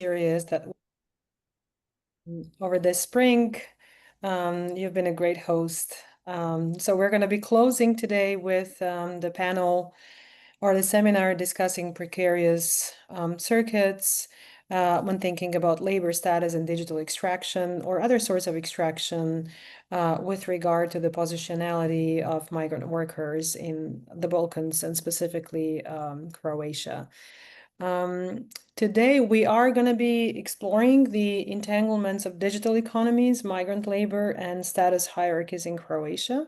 series that over this spring. You've been a great host. So we're going to be closing today with the panel or the seminar discussing precarious circuits when thinking about labor status and digital extraction or other sorts of extraction with regard to the positionality of migrant workers in the Balkans and specifically Croatia. Today, we are going to be exploring the entanglements of digital economies, migrant labor, and status hierarchies in Croatia.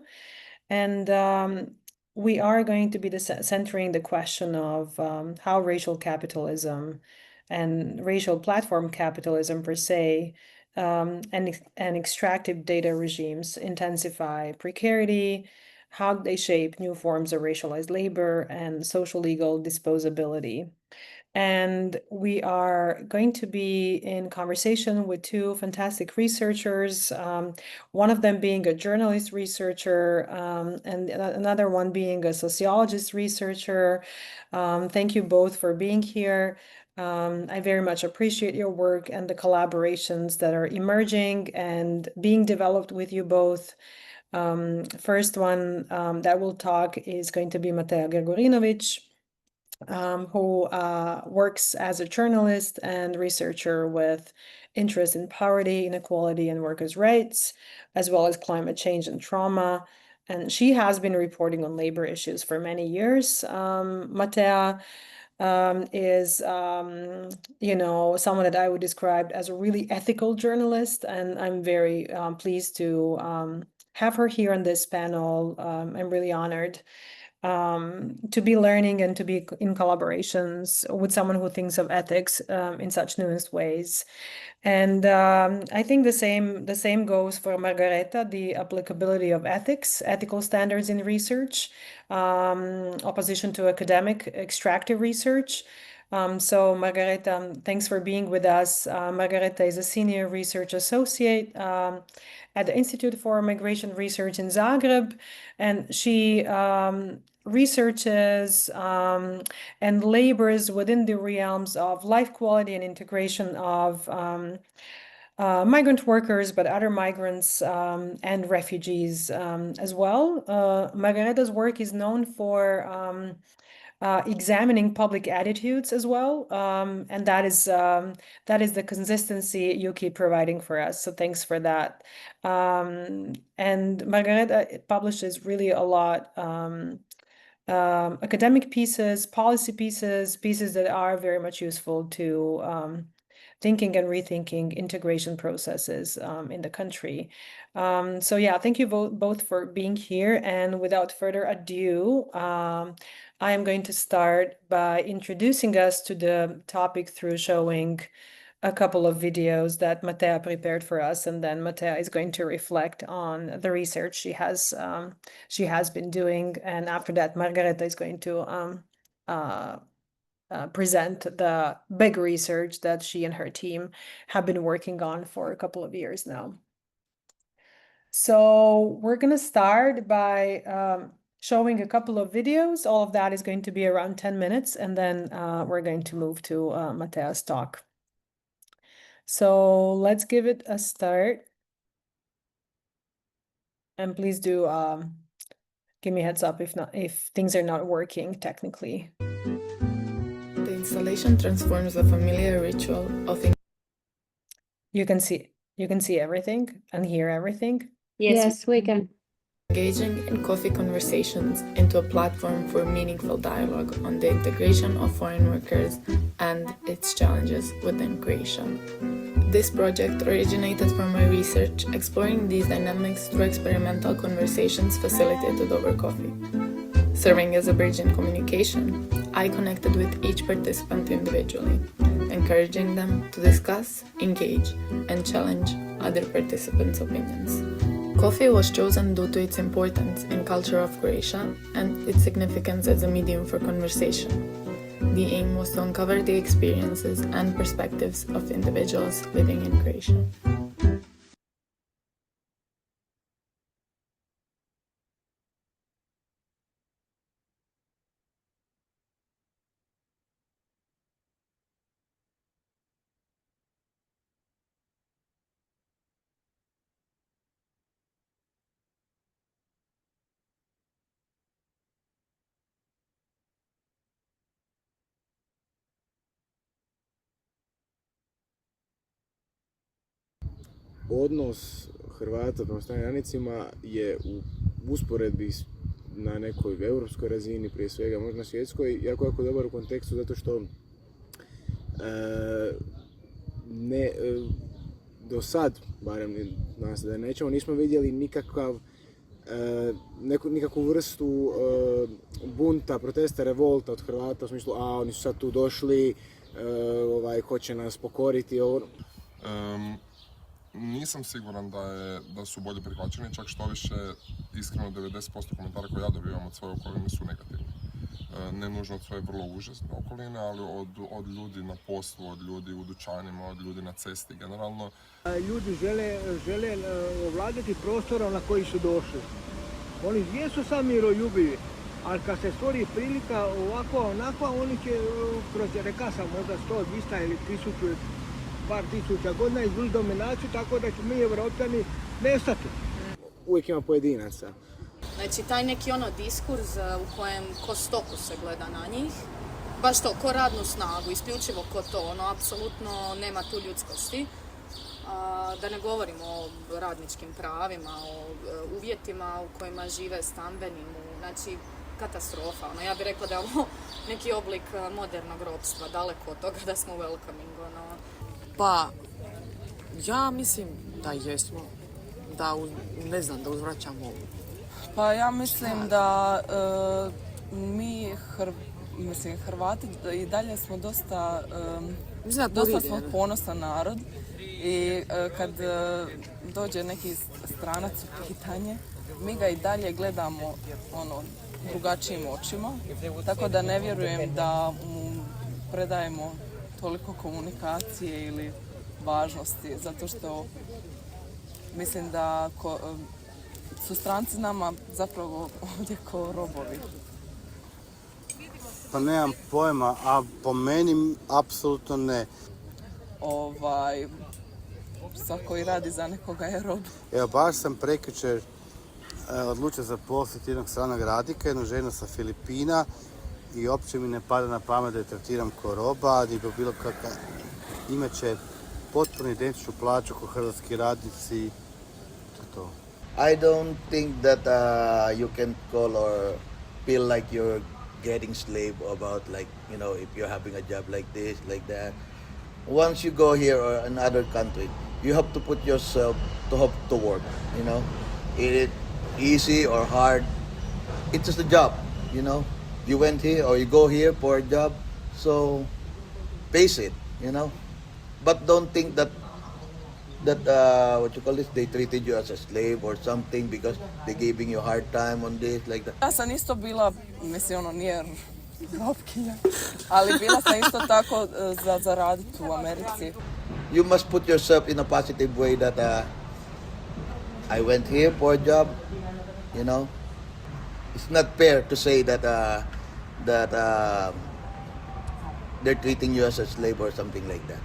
And we are going to be centering the question of how racial capitalism and racial platform capitalism per se and extractive data regimes intensify precarity, how they shape new forms of racialized labor and social legal disposability. And we are going to be in conversation with two fantastic researchers, one of them being a journalist researcher, and another one being a sociologist researcher. Thank you both for being here. I very much appreciate your work and the collaborations that are emerging and being developed with you both. First one that will talk is going to be Matea Grgurinović, who works as a journalist and researcher with interest in poverty, inequality, and workers' rights, as well as climate change and trauma. And she has been reporting on labor issues for many years. Matea is, someone that I would describe as a really ethical journalist, and I'm very pleased to have her here on this panel. I'm really honored to be learning and to be in collaborations with someone who thinks of ethics in such nuanced ways. And I think the same goes for Margareta, the applicability of ethics, ethical standards in research, opposition to academic extractive research. So Margareta, thanks for being with us. Margareta is a senior research associate at the Institute for Migration Research in Zagreb, and she researches and labors within the realms of life quality and integration of migrant workers, but other migrants and refugees as well. Margareta's work is known for examining public attitudes as well, and that is the consistency you keep providing for us. So thanks for that. And Margareta publishes really a lot. Academic pieces, policy pieces that are very much useful to thinking and rethinking integration processes in the country. So yeah, thank you both for being here. And without further ado, I am going to start by introducing us to the topic through showing a couple of videos that Matea prepared for us, and then Matea is going to reflect on the research she has been doing, and after that, Margareta is going to present the big research that she and her team have been working on for a couple of years now. So we're going to start by showing a couple of videos. All of that is going to be around 10 minutes, and then we're going to move to Matea's talk. So let's give it a start. And please do give me a heads up if things are not working technically. The installation transforms the familiar ritual of you can see everything and hear everything. Yes, we can. Engaging in coffee conversations into a platform for meaningful dialogue on the integration of foreign workers and its challenges within Croatia. This project originated from my research exploring these dynamics through experimental conversations facilitated over coffee. Serving as a bridge in communication, I connected with each participant individually, encouraging them to discuss, engage, and challenge other participants' opinions. Coffee was chosen due to its importance in culture of Croatia and its significance as a medium for conversation. The aim was to uncover the experiences and perspectives of individuals living in Croatia. odnos Hrvata prema stranim radnicima je u usporedbi na nekoj europskoj razini, prije svega možda na svjetskoj, jako dobar u kontekstu zato što do sad, barem nadam se da nećemo, nismo vidjeli nikakvu vrstu bunta, protesta, revolta od Hrvata u smislu oni su sad tu došli, hoće nas pokoriti. Nisam siguran da su bolje prihvaćeni, čak što više iskreno 90% komentara koje ja dobivam od svoje okoline su negativni. Ne nužno od svoje vrlo užasne okoline, ali od ljudi na poslu, od ljudi u dućanima, od ljudi na cesti generalno. Ljudi žele ovladati prostorom na koji su došli. Oni jesu sami miroljubivi, ali kad se stvori prilika ovako, onako, oni će kroz RECAS-a možda 100, 200 ili 1000, par tisuća godina izvršiti dominaciju, tako da će mi Evropljani nestati. Uvijek ima pojedinaca. Znači, taj neki diskurs u kojem ko stoku se gleda na njih, baš to, ko radnu snagu, isključivo ko to, apsolutno nema tu ljudskosti. Da ne govorimo o radničkim pravima, o uvjetima u kojima žive stambenim, znači katastrofa. Ja bih rekla da je ovo neki oblik modernog ropstva, daleko od toga da smo welcoming. Pa, ja mislim da jesmo, da uzvraćamo. Pa ja mislim da mi Hrvati i dalje smo dosta smo ponosan narod i kad dođe neki stranac u pitanje, mi ga i dalje gledamo drugačijim očima, tako da ne vjerujem da mu predajemo toliko komunikacije ili važnosti, zato što mislim da su stranci nama zapravo ovdje kao robovi. Pa nemam pojma, a po meni apsolutno ne. Svako koji radi za nekoga je rob. Evo, baš sam prekjučer odlučio zaposliti jednog stranog radnika, jednu ženu sa Filipina i uopće mi ne pada na pamet da je tretiram kao roba, ni bilo kakav. Imaće potpuno identičnu plaću kao hrvatski radnici. To. I don't think that you can call or feel like you're getting slave about if you're having a job like this, like that. Once you go here or another country, you have to put yourself to work, Is it easy or hard? It's just a job, You went here or you go here for a job, so face it, But don't think that they treated you as a slave or something because they're giving you a hard time on this, like that. Ja sam isto bila, nije robkinja, ali bila sam isto tako za raditi u Americi. You must put yourself in a positive way that I went here for a job, It's not fair to say that they're treating you as a slave or something like that.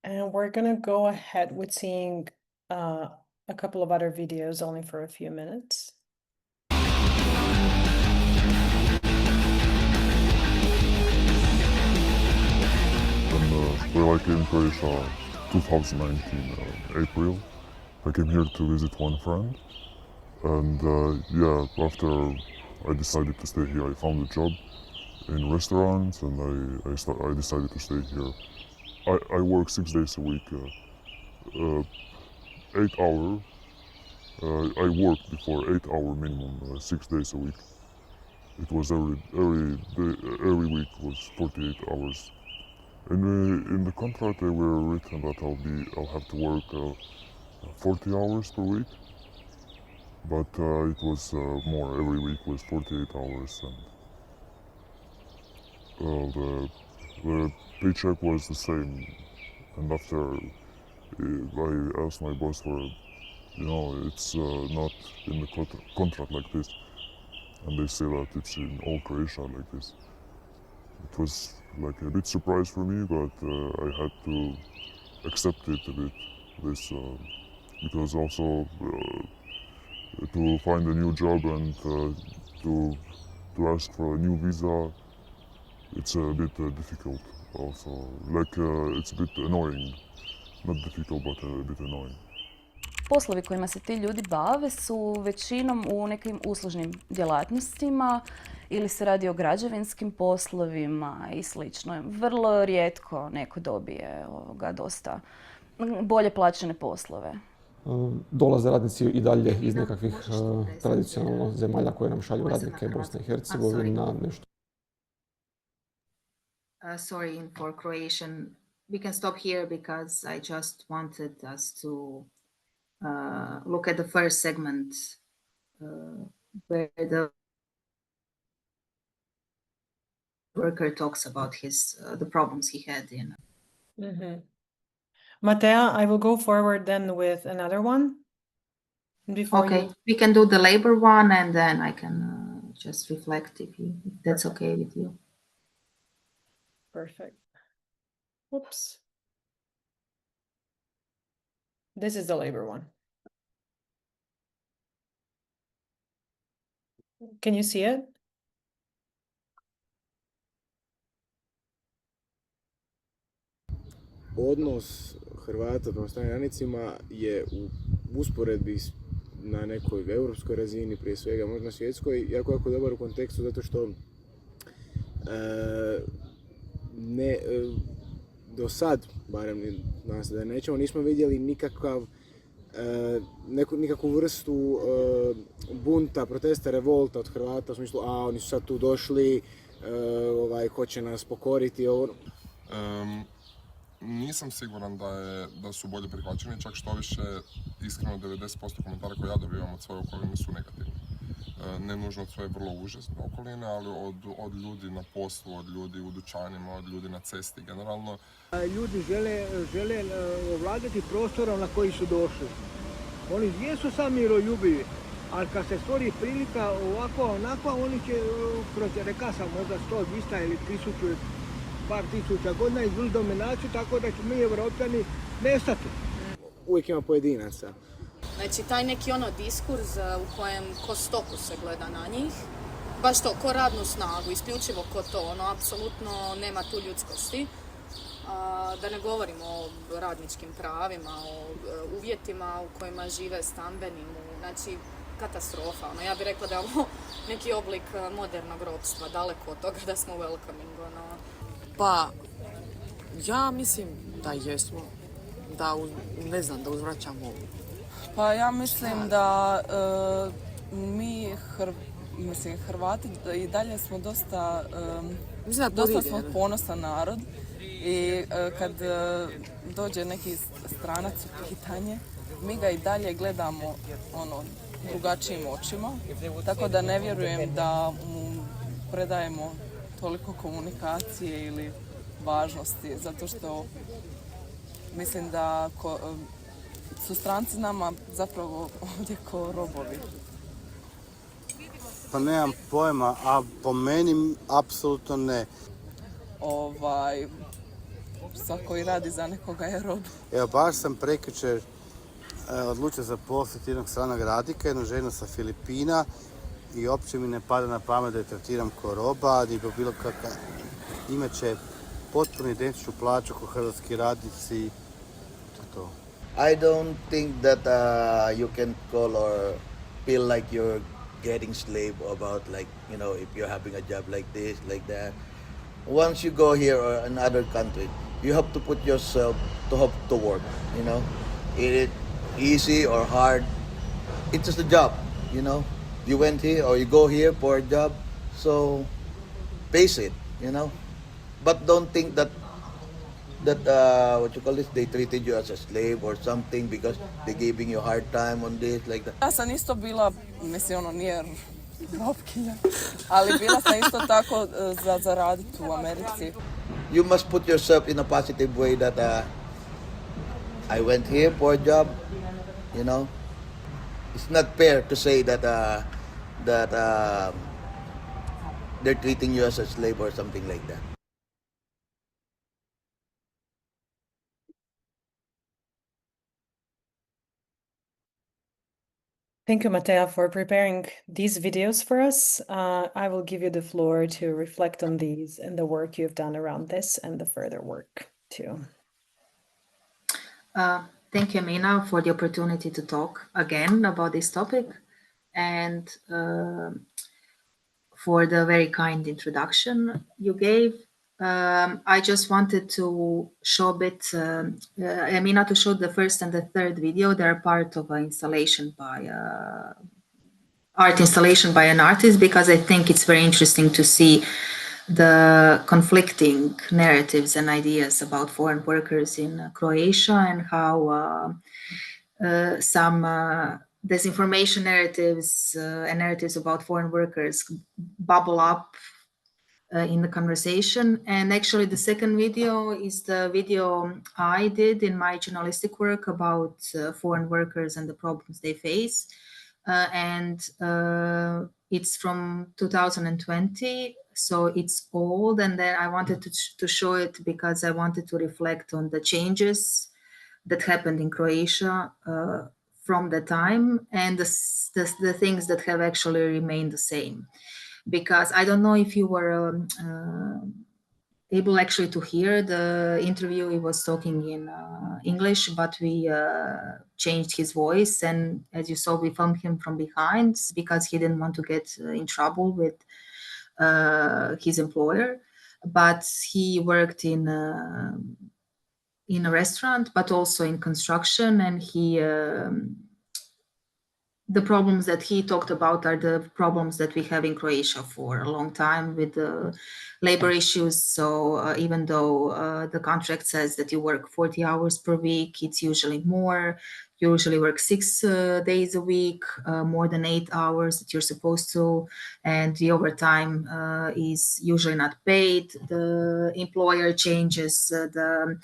And we're going to go ahead with seeing a couple of other videos only for a few minutes. Well, I came to Croatia 2019 April. I came here to visit one friend, and after I decided to stay here, I found a job in restaurants, and I decided to stay here. I work 6 days a week, 8 hours. I worked before 8 hour minimum, 6 days a week. It was every week was 48 hours. And in the contract they were written that I'll have to work 40 hours per week. but it was more every week was 48 hours, and the paycheck was the same. And after I asked my boss for, it's not in the contract like this, and they say that it's in all Croatia like this. It was like a bit surprise for me, but I had to accept it a bit, this, because also to find a new job and to ask for a new visa, it's a bit difficult also. Like it's a bit annoying, not difficult but a bit annoying. Poslovi kojima se ti ljudi bave su većinom u nekim uslužnim djelatnostima ili se radi o građevinskim poslovima i slično. Vrlo rijetko neko dobije dosta bolje plaćene poslove. Dolaze radnici i dalje iz nekakvih tradicionalno zemalja koje nam šalju radnike, Bosna i Hercegovina, nešto. Sorry for Croatian. We can stop here because I just wanted us to look at the first segment where the worker talks about the problems he had in. Mm-hmm. Matea, I will go forward then with another one. Okay, we can do the labor one and then I can just reflect if that's okay with you. Perfect. Oops. This is the labor one. Can you see it? Odnos Hrvata prema stranim radnicima je u usporedbi na nekoj europskoj razini, prije svega možda na svjetskoj, jako dobar u kontekstu zato što do sad, barem nadam se da nećemo, nismo vidjeli nikakvu vrstu bunta, protesta, revolta od Hrvata u smislu oni su sad tu došli, hoće nas pokoriti. Nisam siguran da su bolje prihvaćeni, čak što više iskreno 90% komentara koje ja dobivam od svoje okoline su negativni. Ne nužno od svoje vrlo uže okoline, ali od ljudi na poslu, od ljudi u dućanima, od ljudi na cesti generalno. Ljudi žele ovladati prostorom na koji su došli. Oni jesu sami miroljubivi, ali kad se stvori prilika ovako, onako, oni će kroz RECAS-a možda 100, 200 ili 1000, par tisuća godina izvršiti dominaciju, tako da će mi Evropljani nestati. Uvijek ima pojedinaca. Znači, taj neki diskurs u kojem ko stoku se gleda na njih, baš to, ko radnu snagu, isključivo ko to, apsolutno nema tu ljudskosti. Da ne govorimo o radničkim pravima, o uvjetima u kojima žive, stambenim, znači katastrofa. Ja bih rekla da je ovo neki oblik modernog ropstva, daleko od toga da smo welcoming. Pa, ja mislim da jesmo, da uzvraćamo. Pa ja mislim da mi Hrvati i dalje smo dosta smo ponosan narod i kad dođe neki stranac u pitanje, mi ga i dalje gledamo drugačijim očima, tako da ne vjerujem da mu predajemo toliko komunikacije ili važnosti, zato što mislim da su stranci nama zapravo ovdje ko robovi. Pa nemam pojma, a po meni apsolutno ne. Svako koji radi za nekoga je rob. Evo, baš sam prekjučer odlučio zaposliti jednog stranog radnika, jednu ženu sa Filipina, i uopće mi ne pada na pamet da je tretiram ko roba, ni bilo kakav. Imaće potpuno identičnu plaću kao hrvatski radnici. To. I don't think that you can call or feel like you're getting slave about if you're having a job like this, like that. Once you go here or another country, you have to put yourself to work, It easy or hard, it's just a job, You went here or you go here for a job, so face it, But don't think that that what you call this? They treated you as a slave or something because they giving you a hard time on this, like that. Ja sam isto bila, mislim ono nije robkinja, ali bila sam isto tako za raditi u Americi. You must put yourself in a positive way that I went here for a job, you know. It's not fair to say that they're treating you as a slave or something like that. Thank you, Matea, for preparing these videos for us. I will give you the floor to reflect on these and the work you've done around this and the further work too. Thank you, Emina, for the opportunity to talk again about this topic and for the very kind introduction you gave. I just wanted to show a bit, Emina, to show the first and the third video. They're part of an installation by art installation by an artist, because I think it's very interesting to see the conflicting narratives and ideas about foreign workers in Croatia and how some disinformation narratives and narratives about foreign workers bubble up in the conversation. And actually the second video is the video I did in my journalistic work about foreign workers and the problems they face. It's from 2020, so it's old, and then I wanted to show it because I wanted to reflect on the changes that happened in Croatia from the time, and the things that have actually remained the same. Because I don't know if you were able actually to hear the interview. He was talking in English, but we changed his voice, and as you saw, we filmed him from behind because he didn't want to get in trouble with his employer. But he worked in a restaurant, but also in construction, and he the problems that he talked about are the problems that we have in Croatia for a long time with the labor issues. So even though the contract says that you work 40 hours per week, it's usually more. You usually work 6 days a week, more than 8 hours that you're supposed to, and the overtime is usually not paid. The employer changes the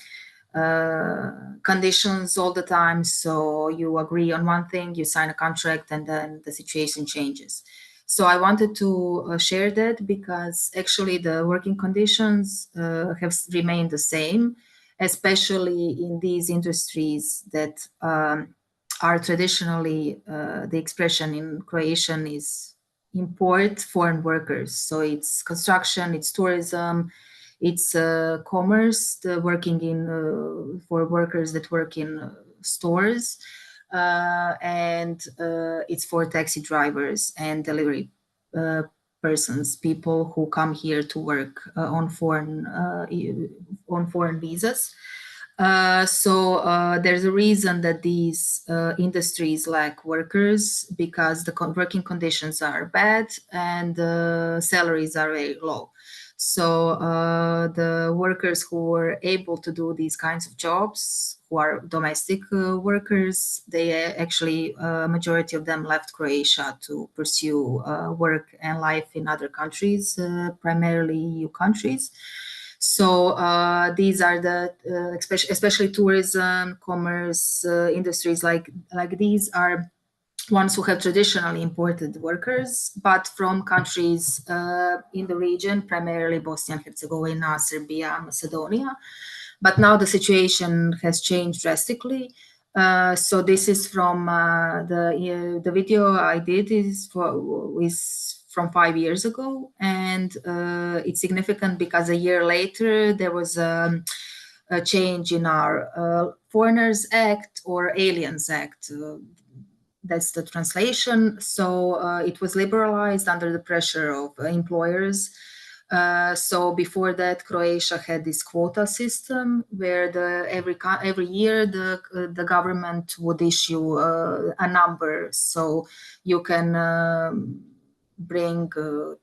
conditions all the time. So you agree on one thing, you sign a contract, and then the situation changes. So I wanted to share that because actually the working conditions have remained the same, especially in these industries that are traditionally, the expression in Croatian is import foreign workers. So it's construction, it's tourism, it's commerce, working in for workers that work in stores, and it's for taxi drivers and delivery persons, people who come here to work on foreign visas. So there's a reason that these industries lack workers, because the working conditions are bad and the salaries are very low. So the workers who were able to do these kinds of jobs, who are domestic workers, they actually, majority of them left Croatia to pursue work and life in other countries, primarily EU countries. So these are the, especially tourism, commerce, industries like these are ones who have traditionally imported workers, but from countries in the region, primarily Bosnia and Herzegovina, Serbia, Macedonia. But now the situation has changed drastically. So this is from the video I did is from 5 years ago, and it's significant because a year later there was a change in our Foreigners Act or Aliens Act. That's the translation. So it was liberalized under the pressure of employers. So before that, Croatia had this quota system where every year the government would issue a number. So you can bring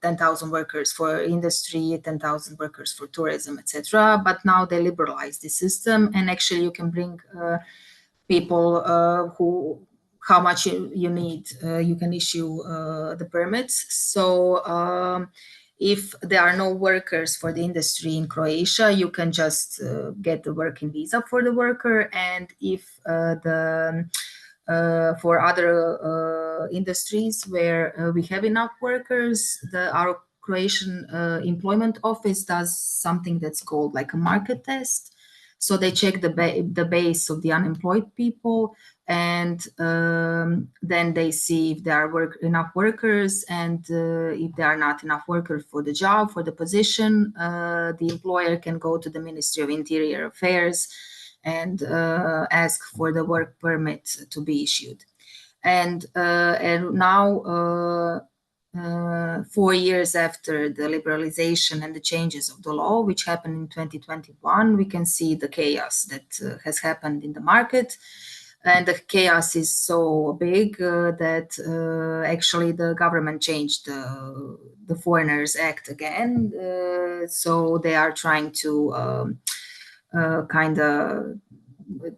10,000 workers for industry, 10,000 workers for tourism, etc. But now they liberalize the system, and actually you can bring people who, how much you need, you can issue the permits. So if there are no workers for the industry in Croatia, you can just get the working visa for the worker. And if for other industries where we have enough workers, our Croatian employment office does something that's called like a market test. So they check the base of the unemployed people, and then they see if there are enough workers, and if there are not enough workers for the job, for the position, the employer can go to the Ministry of Interior Affairs and ask for the work permit to be issued. And now, 4 years after the liberalization and the changes of the law, which happened in 2021, we can see the chaos that has happened in the market. And the chaos is so big that actually the government changed the Foreigners Act again. So they are trying to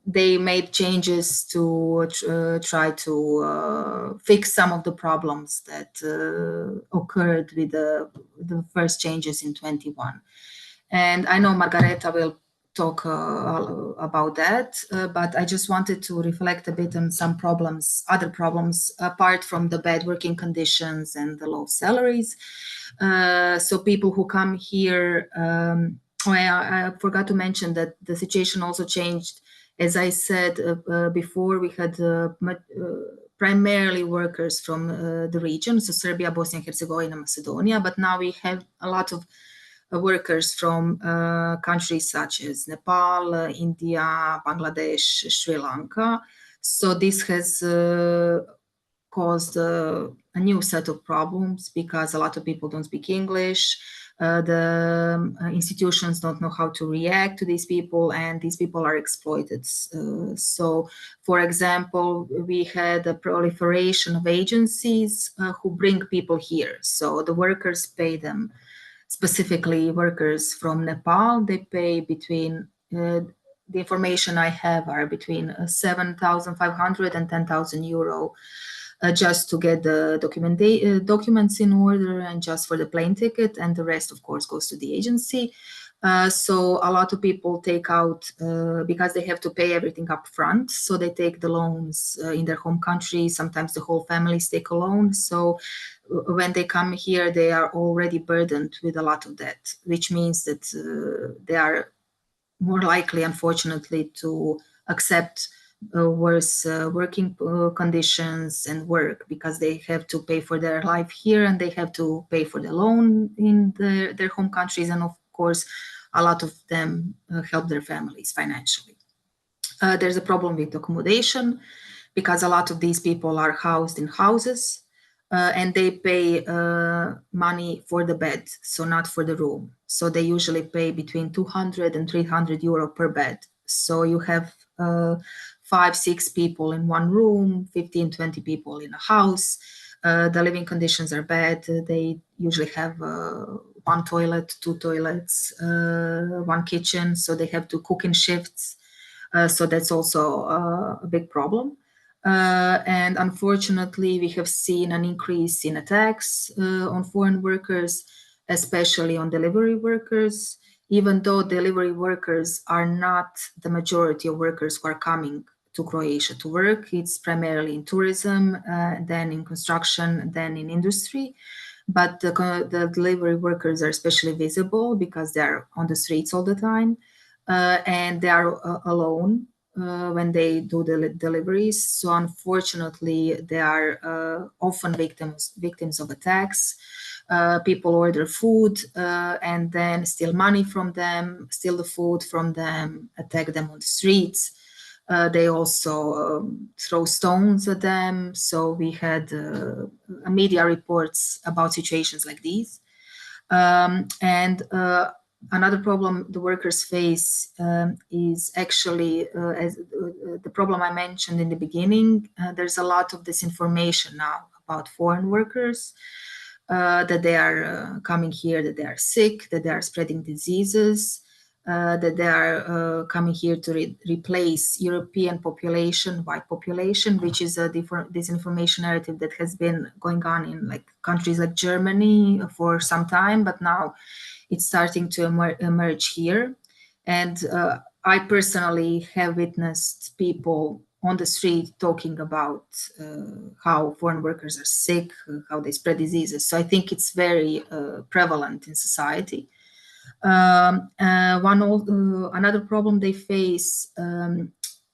they made changes to try to fix some of the problems that occurred with the first changes in 21. And I know Margareta will talk about that, but I just wanted to reflect a bit on some problems, other problems, apart from the bad working conditions and the low salaries. So people who come here, I forgot to mention that the situation also changed. As I said before, we had primarily workers from the region, so Serbia, Bosnia and Herzegovina, Macedonia, but now we have a lot of workers from countries such as Nepal, India, Bangladesh, Sri Lanka. So this has caused a new set of problems because a lot of people don't speak English. The institutions don't know how to react to these people, and these people are exploited. So, for example, we had a proliferation of agencies who bring people here. So the workers pay them, specifically workers from Nepal, they pay between, the information I have are between 7,500 and 10,000 euro just to get the documents in order and just for the plane ticket, and the rest of course goes to the agency. So a lot of people take out, because they have to pay everything up front, so they take the loans in their home country. Sometimes the whole families take a loan. So when they come here, they are already burdened with a lot of debt, which means that they are more likely, unfortunately, to accept worse working conditions and work, because they have to pay for their life here and they have to pay for the loan in their home countries. And of course, a lot of them help their families financially. There's a problem with accommodation, because a lot of these people are housed in houses and they pay money for the bed, so not for the room. So they usually pay between 200 and 300 euro per bed. So you have 5-6 people in one room, 15-20 people in a house. The living conditions are bad. They usually have 1 toilet, 2 toilets, 1 kitchen, so they have to cook in shifts. So that's also a big problem. And unfortunately, we have seen an increase in attacks on foreign workers, especially on delivery workers, even though delivery workers are not the majority of workers who are coming to Croatia to work. It's primarily in tourism, then in construction, then in industry. But the delivery workers are especially visible because they are on the streets all the time, and they are alone when they do the deliveries. So unfortunately, they are often victims of attacks. People order food and then steal money from them, steal the food from them, attack them on the streets. They also throw stones at them. So we had media reports about situations like these. And another problem the workers face is actually, as the problem I mentioned in the beginning, there's a lot of disinformation now about foreign workers. that they are coming here, that they are sick, that they are spreading diseases, that they are coming here to replace European population, white population, which is a disinformation narrative that has been going on in like countries like Germany for some time, but now it's starting to emerge here. And I personally have witnessed people on the street talking about how foreign workers are sick, how they spread diseases. So I think it's very prevalent in society. Another problem they face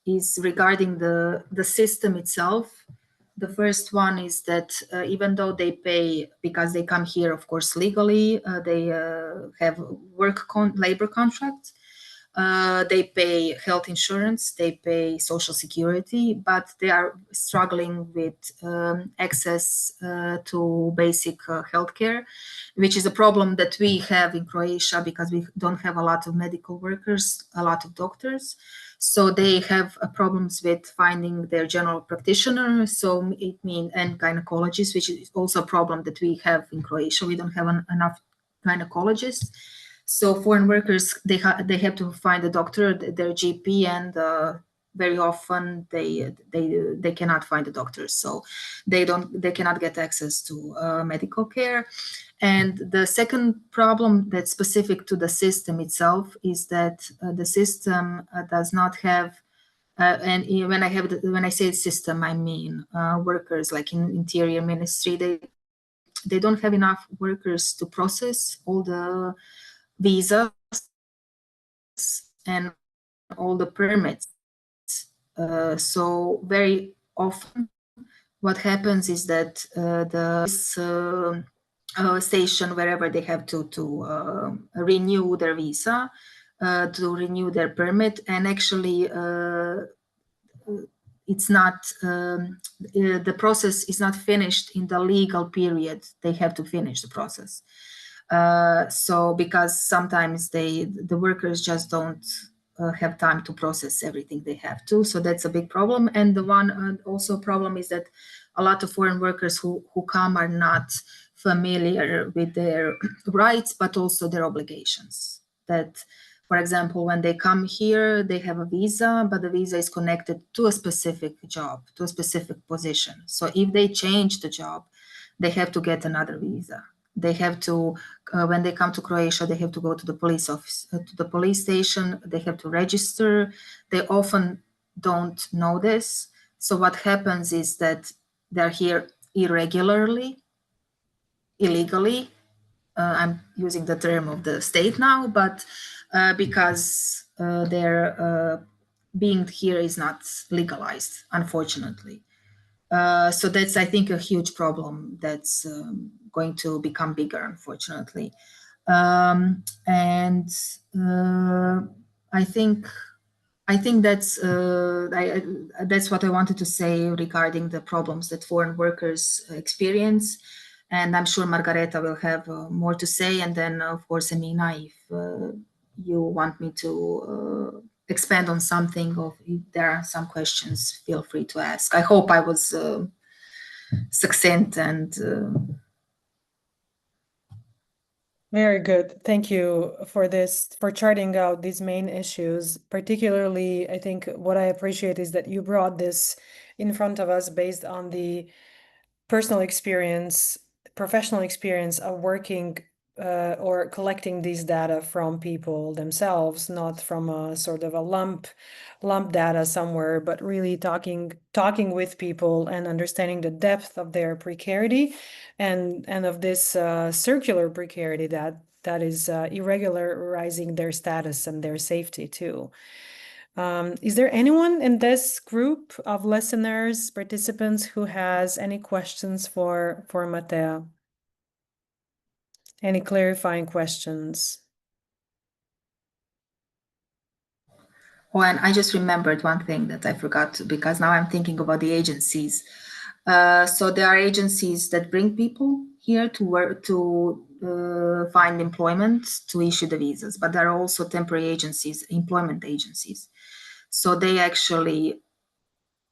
is regarding the system itself. The first one is that even though they pay, because they come here, of course, legally, they have labor contracts, they pay health insurance, they pay social security, but they are struggling with access to basic healthcare, which is a problem that we have in Croatia because we don't have a lot of medical workers, a lot of doctors. So they have problems with finding their general practitioner, so it means, and gynecologists, which is also a problem that we have in Croatia. We don't have enough gynecologists. So foreign workers, they have to find a doctor, their GP, and very often they cannot find a doctor, so they cannot get access to medical care. And the second problem that's specific to the system itself is that the system does not have, and when I say system, I mean workers like in interior ministry. They don't have enough workers to process all the visas and all the permits. So very often what happens is that the station, wherever they have to renew their visa, to renew their permit, and actually it's not, the process is not finished in the legal period. They have to finish the process. So because sometimes the workers just don't have time to process everything they have to. So that's a big problem. And the one also problem is that a lot of foreign workers who come are not familiar with their rights, but also their obligations. That, for example, when they come here, they have a visa, but the visa is connected to a specific job, to a specific position. So if they change the job, they have to get another visa. They have to, when they come to Croatia, they have to go to the police office, to the police station. They have to register. They often don't know this. So what happens is that they're here irregularly, illegally. I'm using the term of the state now, but because their being here is not legalized, unfortunately. So that's, I think, a huge problem that's going to become bigger, unfortunately. And I think that's what I wanted to say regarding the problems that foreign workers experience. And I'm sure Margareta will have more to say. And then, of course, Emina, if you want me to expand on something, or if there are some questions, feel free to ask. I hope I was succinct and Very good. Thank you for this, for charting out these main issues. Particularly, I think what I appreciate is that you brought this in front of us based on the personal experience, professional experience of working or collecting these data from people themselves, not from a sort of a lump data somewhere, but really talking with people and understanding the depth of their precarity and of this circular precarity that is irregularizing their status and their safety too. Is there anyone in this group of listeners, participants, who has any questions for Matea? Any clarifying questions? Oh, and I just remembered one thing that I forgot, because now I'm thinking about the agencies. So there are agencies that bring people here to work, to find employment, to issue the visas, but there are also temporary agencies, employment agencies. So they actually,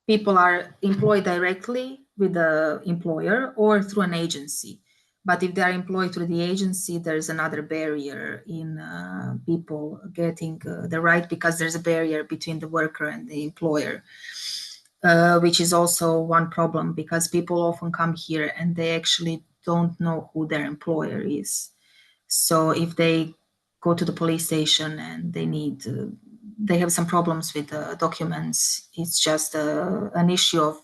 people are employed directly with the employer or through an agency, But if they are employed through the agency, there's another barrier in people getting the right, because there's a barrier between the worker and the employer, which is also one problem, because people often come here and they actually don't know who their employer is. So if they go to the police station and they have some problems with documents, it's just an issue of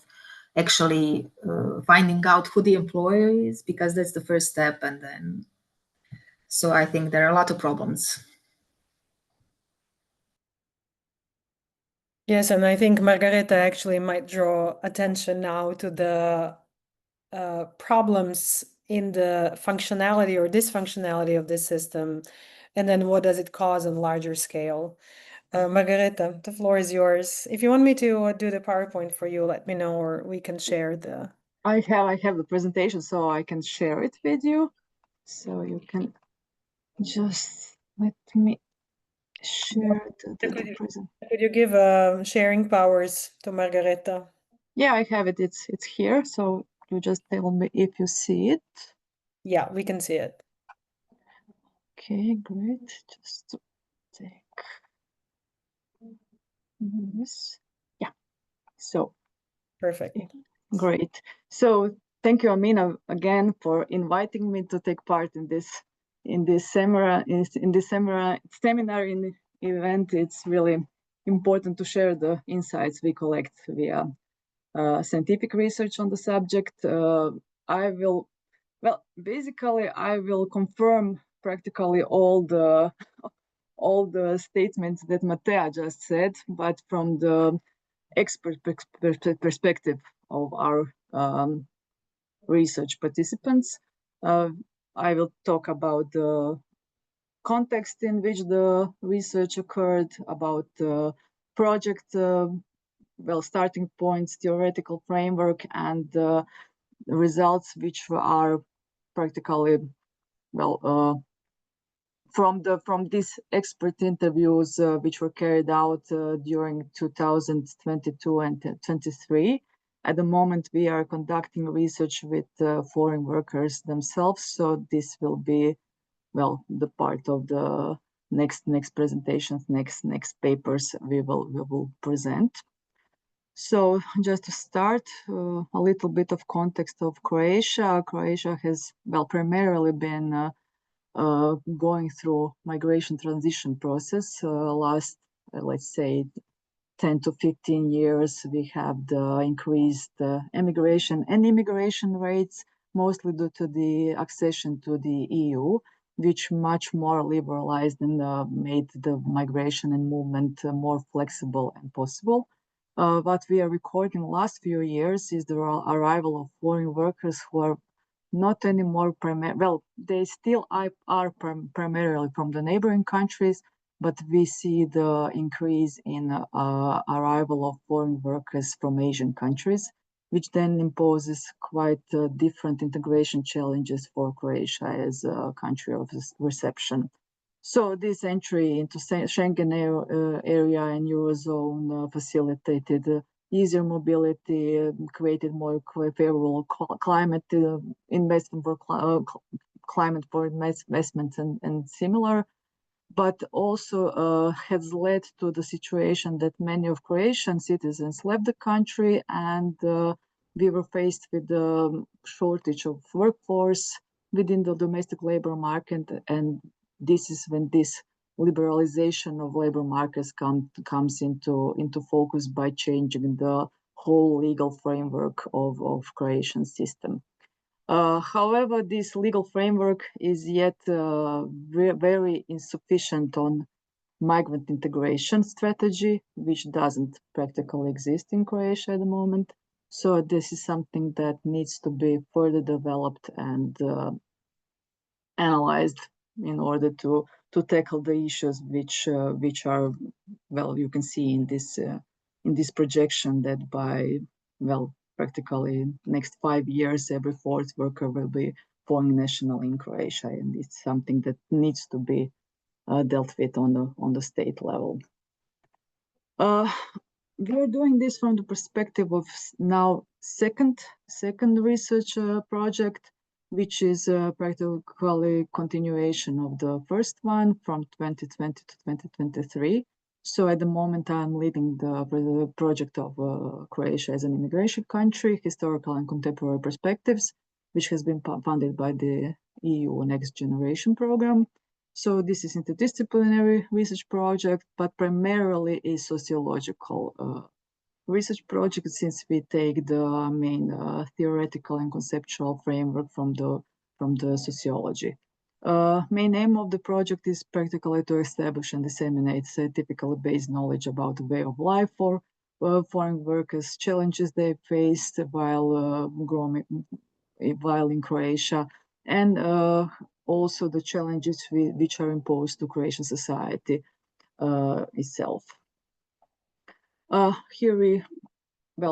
actually finding out who the employer is, because that's the first step. And then, so I think there are a lot of problems. Yes, and I think Margareta actually might draw attention now to the problems in the functionality or dysfunctionality of this system, and then what does it cause on larger scale. Margareta, the floor is yours. If you want me to do the PowerPoint for you, let me know, or we can share the... I have the presentation, so I can share it with you. So you can just let me share the presentation. Could you give sharing powers to Margareta? Yeah, I have it. It's here. So you just tell me if you see it. Yeah, we can see it. Okay, great. Just to take this. Yeah. So perfect. Great. So thank you, Emina, again for inviting me to take part in this seminar event. It's really important to share the insights we collect via scientific research on the subject. I will confirm practically all the statements that Matea just said, but from the expert perspective of our research participants. I will talk about the context in which the research occurred, about the project, starting points, theoretical framework, and the results which are practically, from these expert interviews which were carried out during 2022 and 2023. At the moment, we are conducting research with foreign workers themselves. So this will be, the part of the next presentations, next papers we will present. So just to start, a little bit of context of Croatia. Croatia has, primarily been going through migration transition process. Last, let's say, 10 to 15 years, we have the increased emigration and immigration rates, mostly due to the accession to the EU, which much more liberalized and made the migration and movement more flexible and possible. What we are recording the last few years is the arrival of foreign workers who are not anymore they still are primarily from the neighboring countries, but we see the increase in arrival of foreign workers from Asian countries, which then imposes quite different integration challenges for Croatia as a country of reception. So this entry into Schengen area and Eurozone facilitated easier mobility, created more favorable climate investment for climate for investments and similar, but also has led to the situation that many of Croatian citizens left the country, and we were faced with the shortage of workforce within the domestic labor market, and this is when this liberalization of labor markets comes into focus by changing the whole legal framework of Croatian system. However, this legal framework is yet very insufficient on migrant integration strategy, which doesn't practically exist in Croatia at the moment. So this is something that needs to be further developed and analyzed in order to tackle the issues which are, you can see in this projection that by practically next 5 years, every fourth worker will be foreign national in Croatia, and it's something that needs to be dealt with on the state level. We are doing this from the perspective of now second research project, which is practically continuation of the first one from 2020 to 2023. So at the moment, I'm leading the project of Croatia as an immigration country, historical and contemporary perspectives, which has been funded by the EU Next Generation program. So this is interdisciplinary research project, but primarily a sociological research project, since we take the main theoretical and conceptual framework from the sociology. Main aim of the project is practically to establish and disseminate scientifically based knowledge about the way of life for foreign workers, challenges they faced while while in Croatia, and also the challenges which are imposed to Croatian society itself. Here we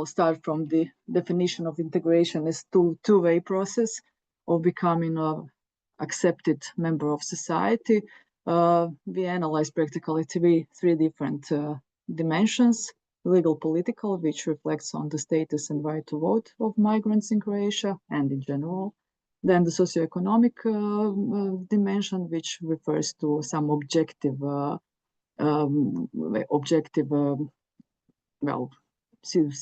start from the definition of integration as two-way process of becoming a accepted member of society. We analyze practically three different dimensions: legal, political, which reflects on the status and right to vote of migrants in Croatia and in general. Then the socioeconomic dimension, which refers to some objective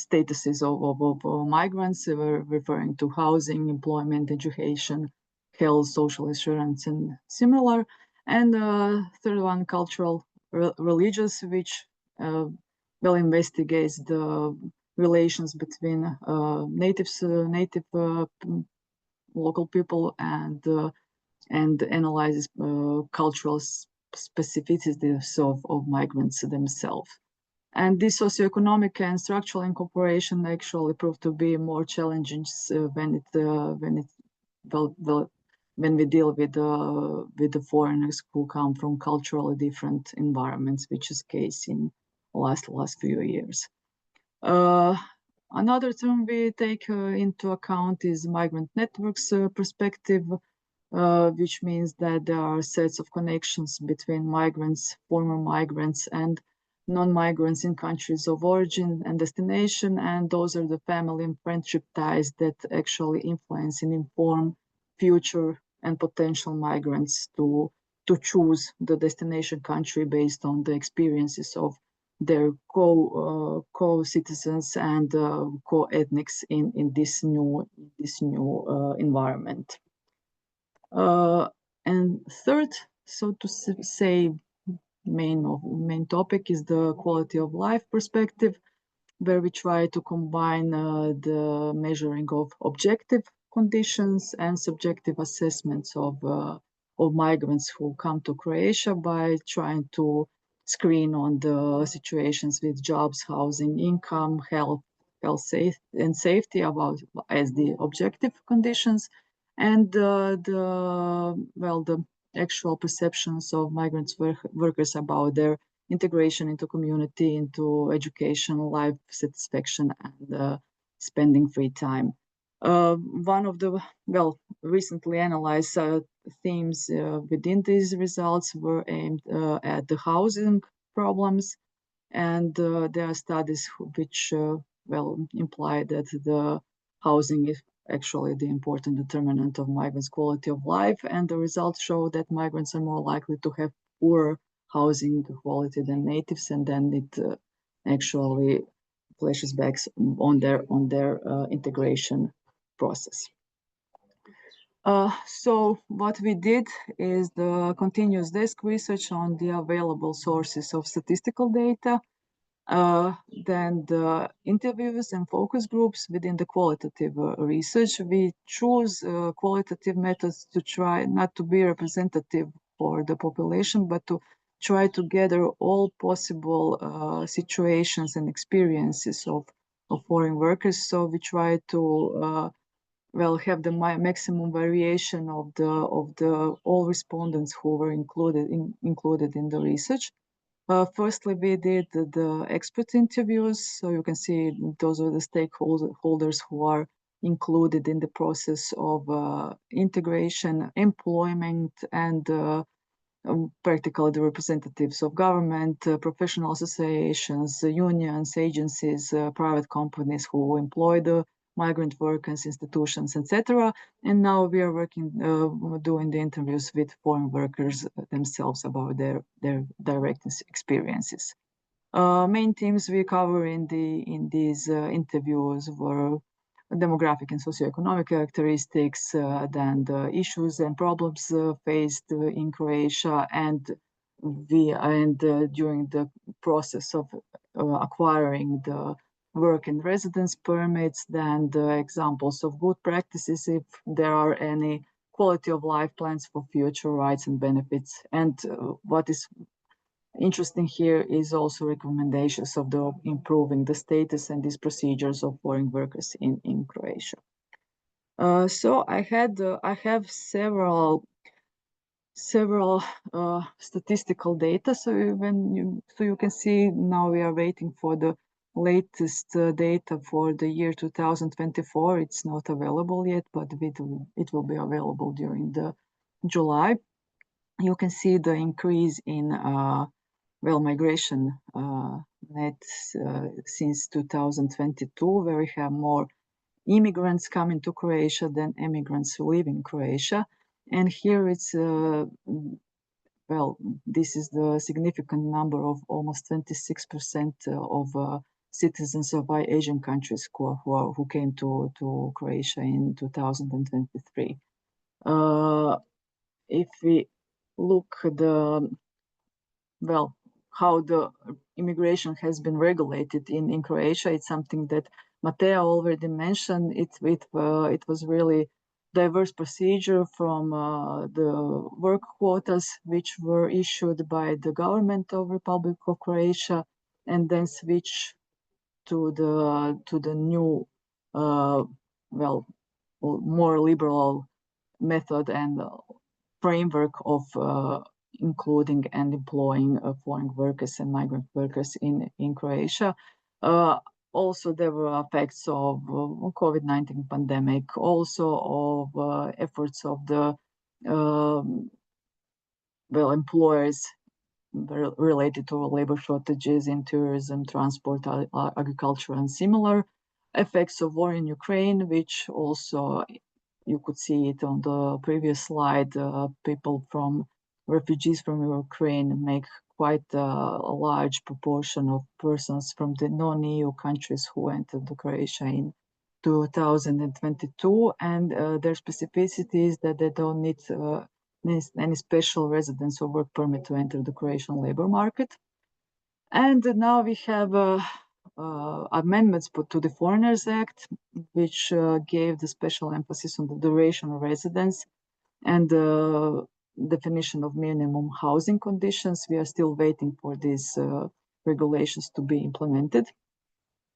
statuses of migrants, referring to housing, employment, education, health, social assurance, and similar. And third one, cultural, religious, which investigates the relations between native local people and analyzes cultural specificities of migrants themselves. And this socioeconomic and structural incorporation actually proved to be more challenging when we deal with the foreigners who come from culturally different environments, which is case in last few years. Another term we take into account is migrant networks perspective, which means that there are sets of connections between migrants, former migrants, and non-migrants in countries of origin and destination, and those are the family and friendship ties that actually influence and inform future and potential migrants to choose the destination country based on the experiences of their co-citizens and co-ethnics in this new environment. And third, so to say, main topic is the quality of life perspective, where we try to combine the measuring of objective conditions and subjective assessments of migrants who come to Croatia by trying to screen on the situations with jobs, housing, income, health and safety as the objective conditions, and the actual perceptions of migrants workers about their integration into community, into education, life satisfaction, and spending free time. One of the recently analyzed themes within these results were aimed at the housing problems, and there are studies which imply that the housing is actually the important determinant of migrants' quality of life, and the results show that migrants are more likely to have poorer housing quality than natives, and then it actually flashes back on their integration process. So what we did is the continuous desk research on the available sources of statistical data, then the interviews and focus groups within the qualitative research. We choose qualitative methods to try not to be representative for the population, but to try to gather all possible situations and experiences of foreign workers. So we try to have the maximum variation of the all respondents who were included in the research. Firstly, we did the expert interviews. So you can see those are the stakeholders who are included in the process of integration, employment, and practically the representatives of government, professional associations, unions, agencies, private companies who employ the migrant workers, institutions, etc. And now we are working, doing the interviews with foreign workers themselves about their direct experiences. Main themes we cover in these interviews were demographic and socioeconomic characteristics, then the issues and problems faced in Croatia, and during the process of acquiring the work and residence permits, then the examples of good practices, if there are any quality of life plans for future rights and benefits. And what is interesting here is also recommendations of the improving the status and these procedures of foreign workers in Croatia. So I have several statistical data. So you can see now we are waiting for the latest data for the year 2024. It's not available yet, but it will be available during the July. You can see the increase in migration net since 2022, where we have more immigrants coming to Croatia than immigrants leaving Croatia. And here it's, this is the significant number of almost 26% of citizens of Asian countries who came to Croatia in 2023. If we look at how the immigration has been regulated in Croatia, it's something that Matea already mentioned. It was really diverse procedure from the work quotas, which were issued by the government of Republic of Croatia, and then switch to the new, more liberal method and framework of including and employing foreign workers and migrant workers in Croatia. Also, there were effects of COVID-19 pandemic, also of efforts of the employers related to labor shortages in tourism, transport, agriculture, and similar effects of war in Ukraine, which also you could see it on the previous slide. Refugees from Ukraine make quite a large proportion of persons from the non-EU countries who entered Croatia in 2022, and their specificity is that they don't need any special residence or work permit to enter the Croatian labor market. And now we have amendments put to the Foreigners Act, which gave the special emphasis on the duration of residence and the definition of minimum housing conditions. We are still waiting for these regulations to be implemented.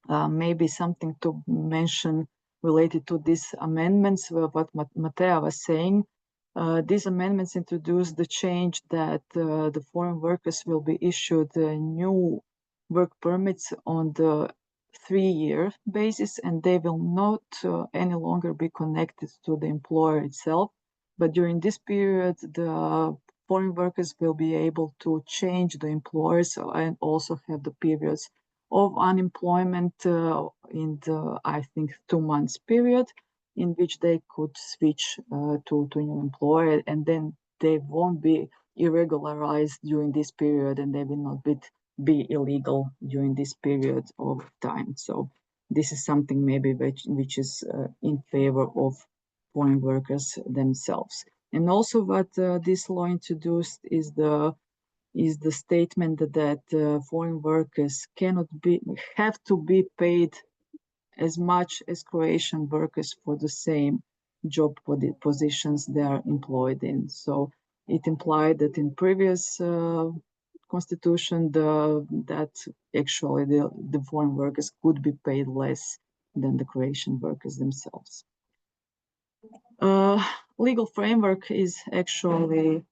Maybe something to mention related to these amendments, what Matea was saying. These amendments introduce the change that the foreign workers will be issued new work permits on the 3-year basis, and they will not any longer be connected to the employer itself. But during this period, the foreign workers will be able to change the employers and also have the periods of unemployment in the, I think, 2 months period, in which they could switch to a new employer, and then they won't be irregularized during this period, and they will not be illegal during this period of time. So this is something maybe which is in favor of foreign workers themselves. And also what this law introduced is the statement that foreign workers have to be paid as much as Croatian workers for the same job positions they are employed in. So it implied that in previous constitution that actually the foreign workers could be paid less than the Croatian workers themselves. Legal framework is actually,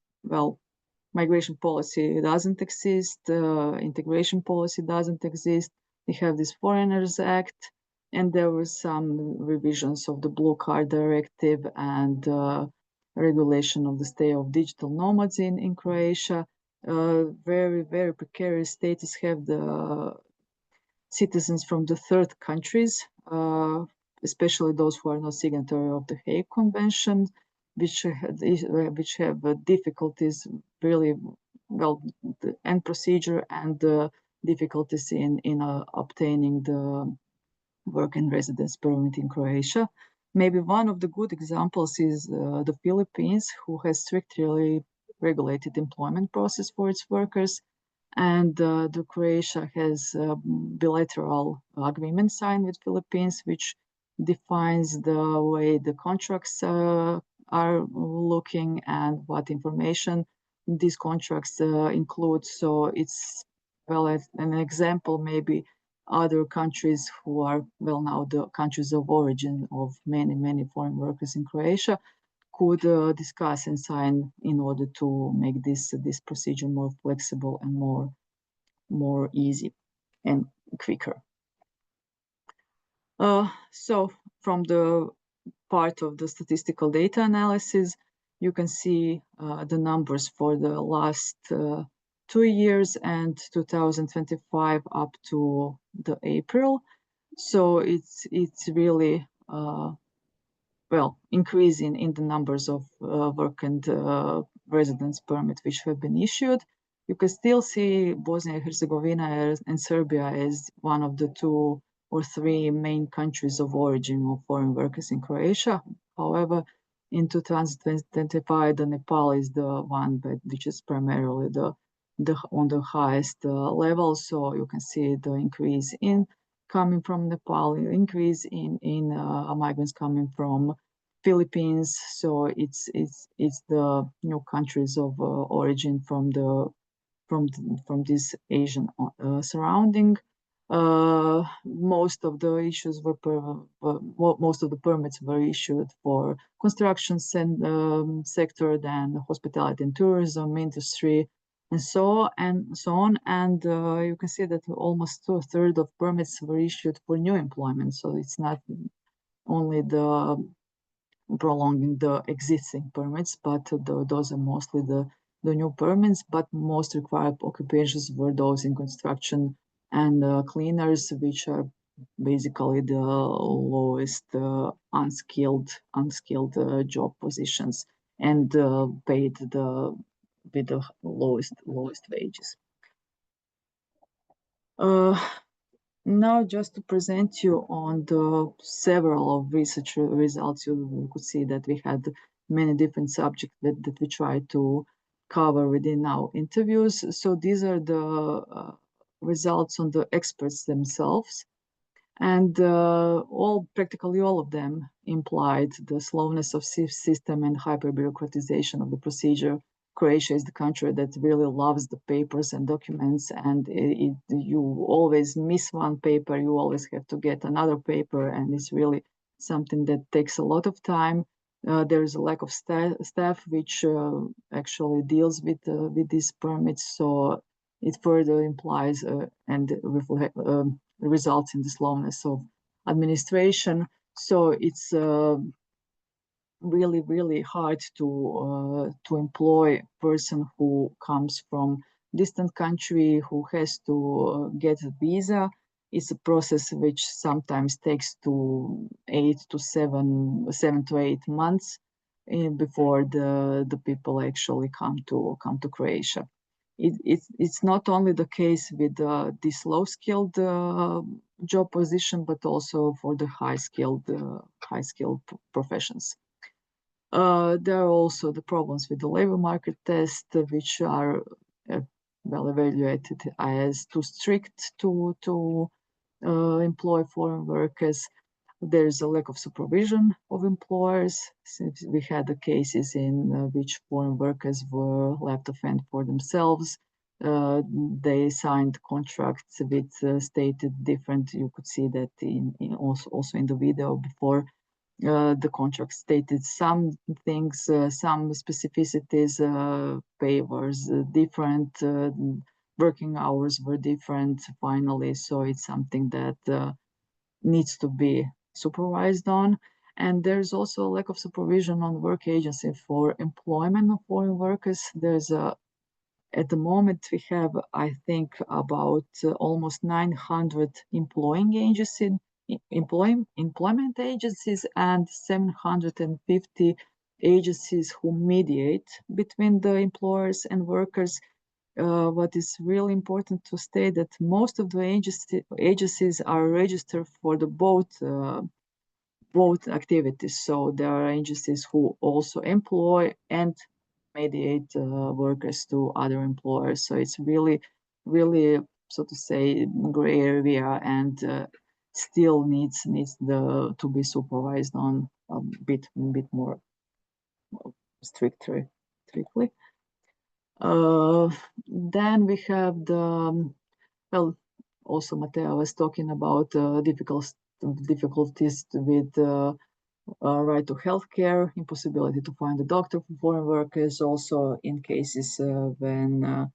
migration policy doesn't exist, integration policy doesn't exist. We have this Foreigners Act, and there were some revisions of the Blue Card Directive and regulation of the stay of digital nomads in Croatia. Very, very precarious status have the citizens from the third countries. especially those who are not signatory of the Hague Convention, which have difficulties really, well, the end procedure and difficulties in obtaining the work and residence permit in Croatia. Maybe one of the good examples is the Philippines, who has strictly regulated employment process for its workers. And the Croatia has a bilateral agreement signed with Philippines, which defines the way the contracts are looking and what information these contracts include. So it's, well, an example, maybe other countries who are, well, now the countries of origin of many, many foreign workers in Croatia could discuss and sign in order to make this procedure more flexible and more easy and quicker. So from the part of the statistical data analysis, you can see the numbers for the last 2 years and 2025 up to the April. So it's really well, increasing in the numbers of work and residence permits which have been issued. You can still see Bosnia and Herzegovina and Serbia as one of the 2 or 3 main countries of origin of foreign workers in Croatia. However, in 2025, the Nepal is the one which is primarily on the highest level. So you can see the increase in coming from Nepal, increase in migrants coming from Philippines. So it's the new countries of origin from this Asian surrounding. Most of the issues most of the permits were issued for construction sector, then hospitality and tourism industry, and so on. And you can see that almost 2/3 of permits were issued for new employment. So it's not only the prolonging the existing permits, but those are mostly the new permits. But most required occupations were those in construction and cleaners, which are basically the lowest unskilled job positions and paid with the lowest wages. Now, just to present you on the several of research results, you could see that we had many different subjects that we tried to cover within our interviews. So these are the results on the experts themselves. And practically all of them implied the slowness of system and hyper-bureaucratization of the procedure. Croatia is the country that really loves the papers and documents, and you always miss one paper, you always have to get another paper, and it's really something that takes a lot of time. There is a lack of staff which actually deals with these permits, so it further implies and results in the slowness of administration. So it's really hard to employ a person who comes from distant country, who has to get a visa. It's a process which sometimes takes to 7 to 8 months before the people actually come to Croatia. It's not only the case with this low-skilled job position, but also for the high-skilled professions. There are also the problems with the labor market test, which are well evaluated as too strict to employ foreign workers. There's a lack of supervision of employers, since we had the cases in which foreign workers were left to fend for themselves. They signed contracts with stated different. You could see that also in the video before. The contract stated some things, some specificities, pay was different, working hours were different finally. So it's something that needs to be supervised on. And there's also a lack of supervision on work agency for employment of foreign workers. At the moment, we have, I think, about almost 900 employing agencies employment agencies and 750 agencies who mediate between the employers and workers. What is really important to state that most of the agencies are registered for the both activities. So there are agencies who also employ and mediate workers to other employers. So it's really, so to say, gray area, and still needs to be supervised on a bit more strictly. Then we have the, well, also Matea was talking about difficulties with right to healthcare, impossibility to find a doctor for foreign workers, also in cases when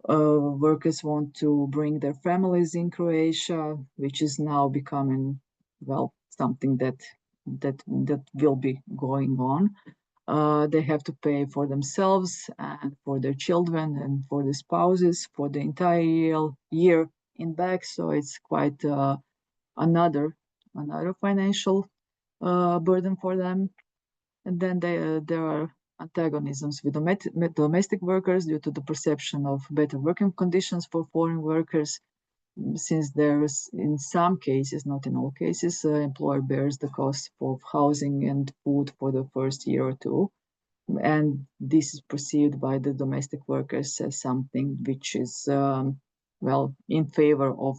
workers want to bring their families in Croatia, which is now becoming, well, something that will be going on. They have to pay for themselves and for their children and for the spouses for the entire year in back. So it's quite another financial burden for them. And then there are antagonisms with domestic workers due to the perception of better working conditions for foreign workers, since there's, in some cases, not in all cases, employer bears the cost of housing and food for the first year or two. And this is perceived by the domestic workers as something which is, well, in favor of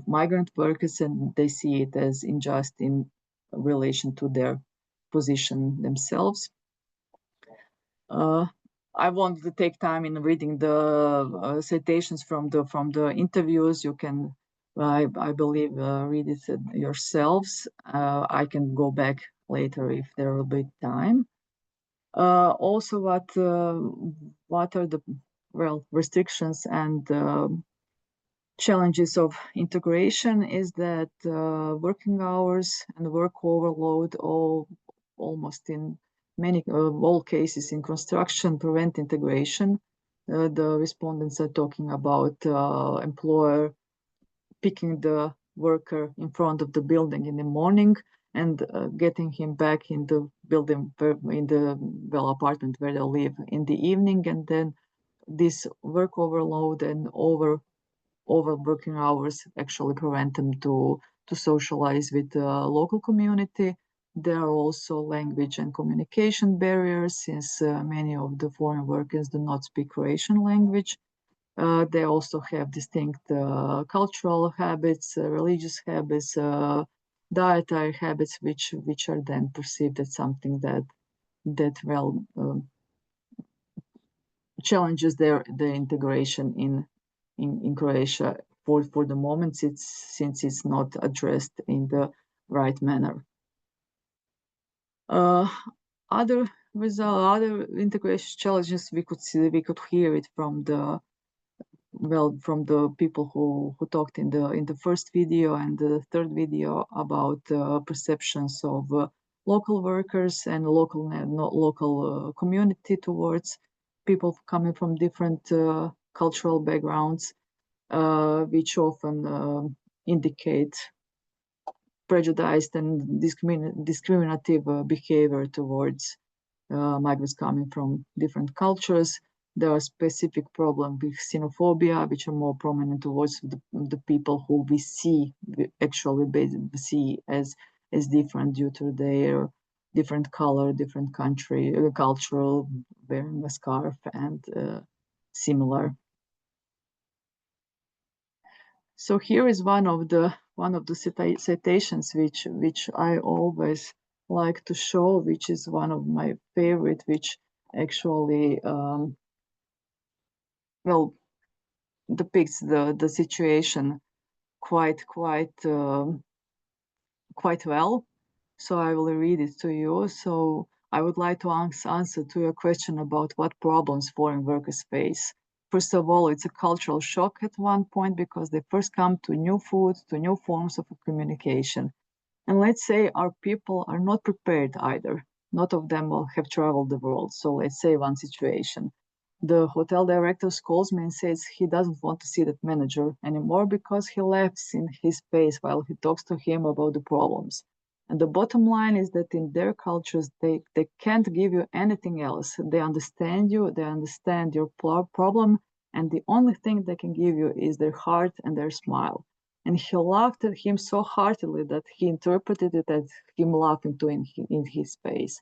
migrant workers, and they see it as unjust in relation to their position themselves. I wanted to take time in reading the citations from the interviews. You can, I believe, read it yourselves. I can go back later if there will be time. Also, what are the, well, restrictions and challenges of integration is that working hours and work overload almost in many all cases in construction prevent integration. The respondents are talking about employer picking the worker in front of the building in the morning and getting him back in the building, in the, well, apartment where they live in the evening. And then this work overload and over working hours actually prevent them to socialize with the local community. There are also language and communication barriers, since many of the foreign workers do not speak Croatian language. They also have distinct cultural habits, religious habits, dietary habits, which are then perceived as something that well challenges their integration in Croatia for the moment, since it's not addressed in the right manner. Other integration challenges we could hear it from the people who talked in the first video and the third video about perceptions of local workers and local community towards people coming from different cultural backgrounds, which often indicate prejudiced and discriminative behavior towards migrants coming from different cultures. There are specific problems with xenophobia, which are more prominent towards the people who we actually see as different due to their different color, different country, cultural, wearing a scarf and similar. So here is one of the citations which I always like to show, which is one of my favorite, which actually well depicts the situation quite well. So I will read it to you. So I would like to answer to your question about what problems foreign workers face. First of all, it's a cultural shock at one point because they first come to new food, to new forms of communication. And let's say our people are not prepared either. Not of them will have traveled the world. So let's say one situation. the hotel director calls me and says he doesn't want to see that manager anymore because he laughs in his face while he talks to him about the problems. And the bottom line is that in their cultures, they can't give you anything else. They understand you, they understand your problem, and the only thing they can give you is their heart and their smile. And he laughed at him so heartily that he interpreted it as him laughing too in his face.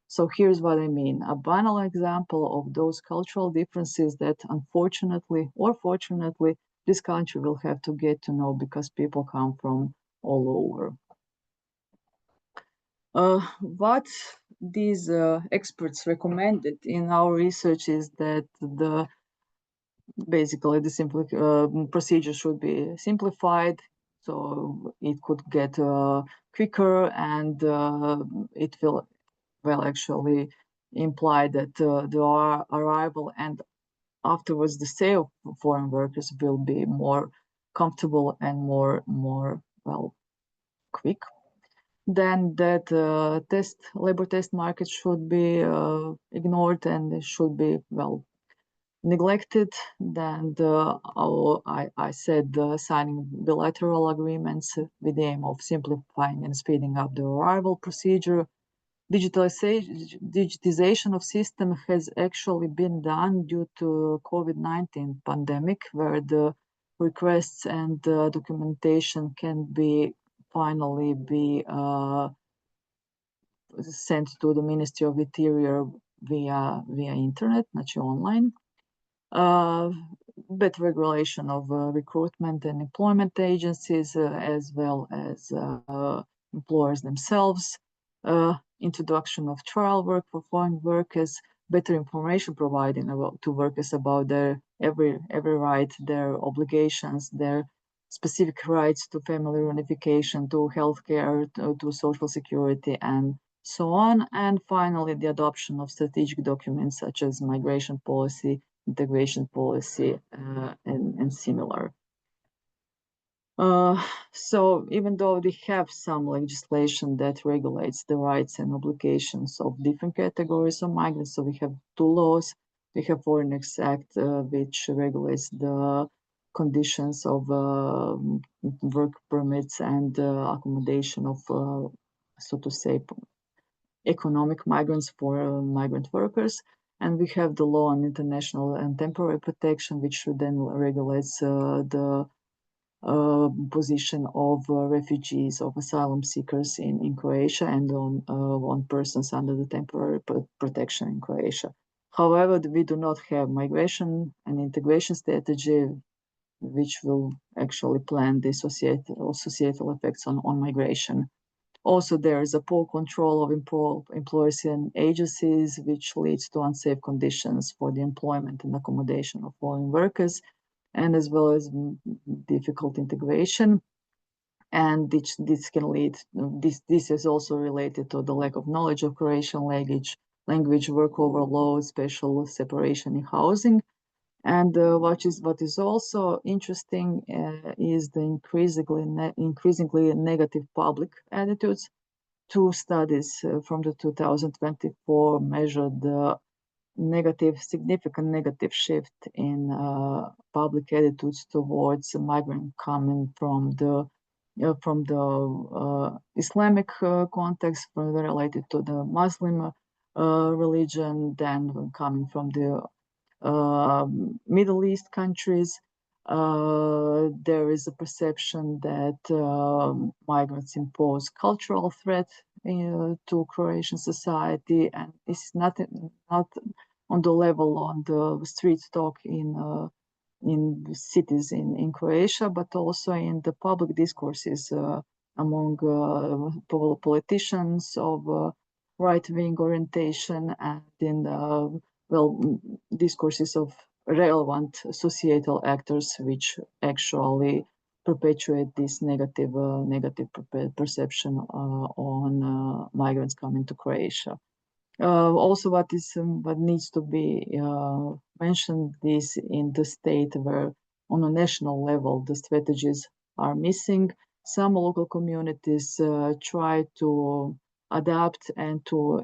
So here's what I mean. A banal example of those cultural differences that unfortunately or fortunately this country will have to get to know because people come from all over. What these experts recommended in our research is that basically the procedure should be simplified, so it could get quicker, and it will actually imply that the arrival and afterwards the sale of foreign workers will be more comfortable and more quick. Then that labor test market should be ignored and it should be neglected. Then I said signing bilateral agreements with the aim of simplifying and speeding up the arrival procedure. Digitization of system has actually been done due to COVID-19 pandemic, where the requests and documentation can be finally be sent to the Ministry of Interior via internet, znači online. Better regulation of recruitment and employment agencies, as well as employers themselves. Introduction of trial work for foreign workers, better information providing to workers about their every right, their obligations, their specific rights to family reunification, to healthcare, to social security, and so on. And finally, the adoption of strategic documents such as migration policy, integration policy, and similar. So even though we have some legislation that regulates the rights and obligations of different categories of migrants, so we have two laws. We have Foreign Act, which regulates the conditions of work permits and accommodation of, so to say, economic migrants for migrant workers. And we have the law on international and temporary protection, which then regulates the position of refugees, of asylum seekers in Croatia, and on persons under the temporary protection in Croatia. However, we do not have migration and integration strategy, which will actually plan the societal effects on migration. Also, there is a poor control of employers and agencies, which leads to unsafe conditions for the employment and accommodation of foreign workers, and as well as difficult integration. And this can lead, this is also related to the lack of knowledge of Croatian language, work overload, special separation in housing. And what is also interesting is the increasingly negative public attitudes. Two studies from the 2024 measured the significant negative shift in public attitudes towards migrant coming from the Islamic context, related to the Muslim religion, then coming from the Middle East countries. There is a perception that migrants impose cultural threat to Croatian society, and it's not on the level on the street talk in cities in Croatia, but also in the public discourses among politicians of right-wing orientation, and in discourses of relevant societal actors, which actually perpetuate this negative perception on migrants coming to Croatia. Also, what needs to be mentioned is in the state where, on a national level, the strategies are missing. Some local communities try to adapt and to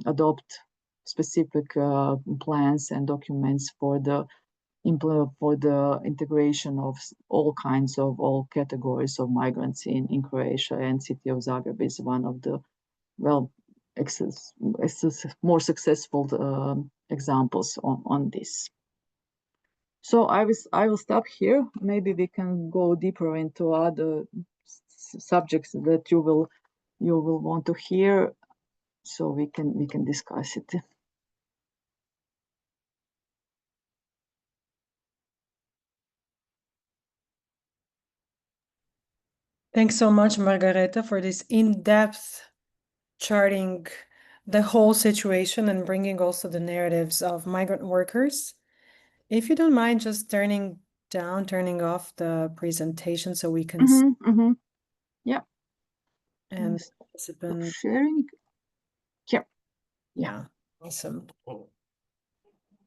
adopt specific plans and documents for the integration of all kinds of all categories of migrants in Croatia, and city of Zagreb is one of the more successful examples on this. So I will stop here. Maybe we can go deeper into other subjects that you will want to hear, so we can discuss it. Thanks so much, Margareta, for this in-depth charting the whole situation and bringing also the narratives of migrant workers. If you don't mind just turning off the presentation so we can see. Yeah. And participant sharing. Yeah, awesome.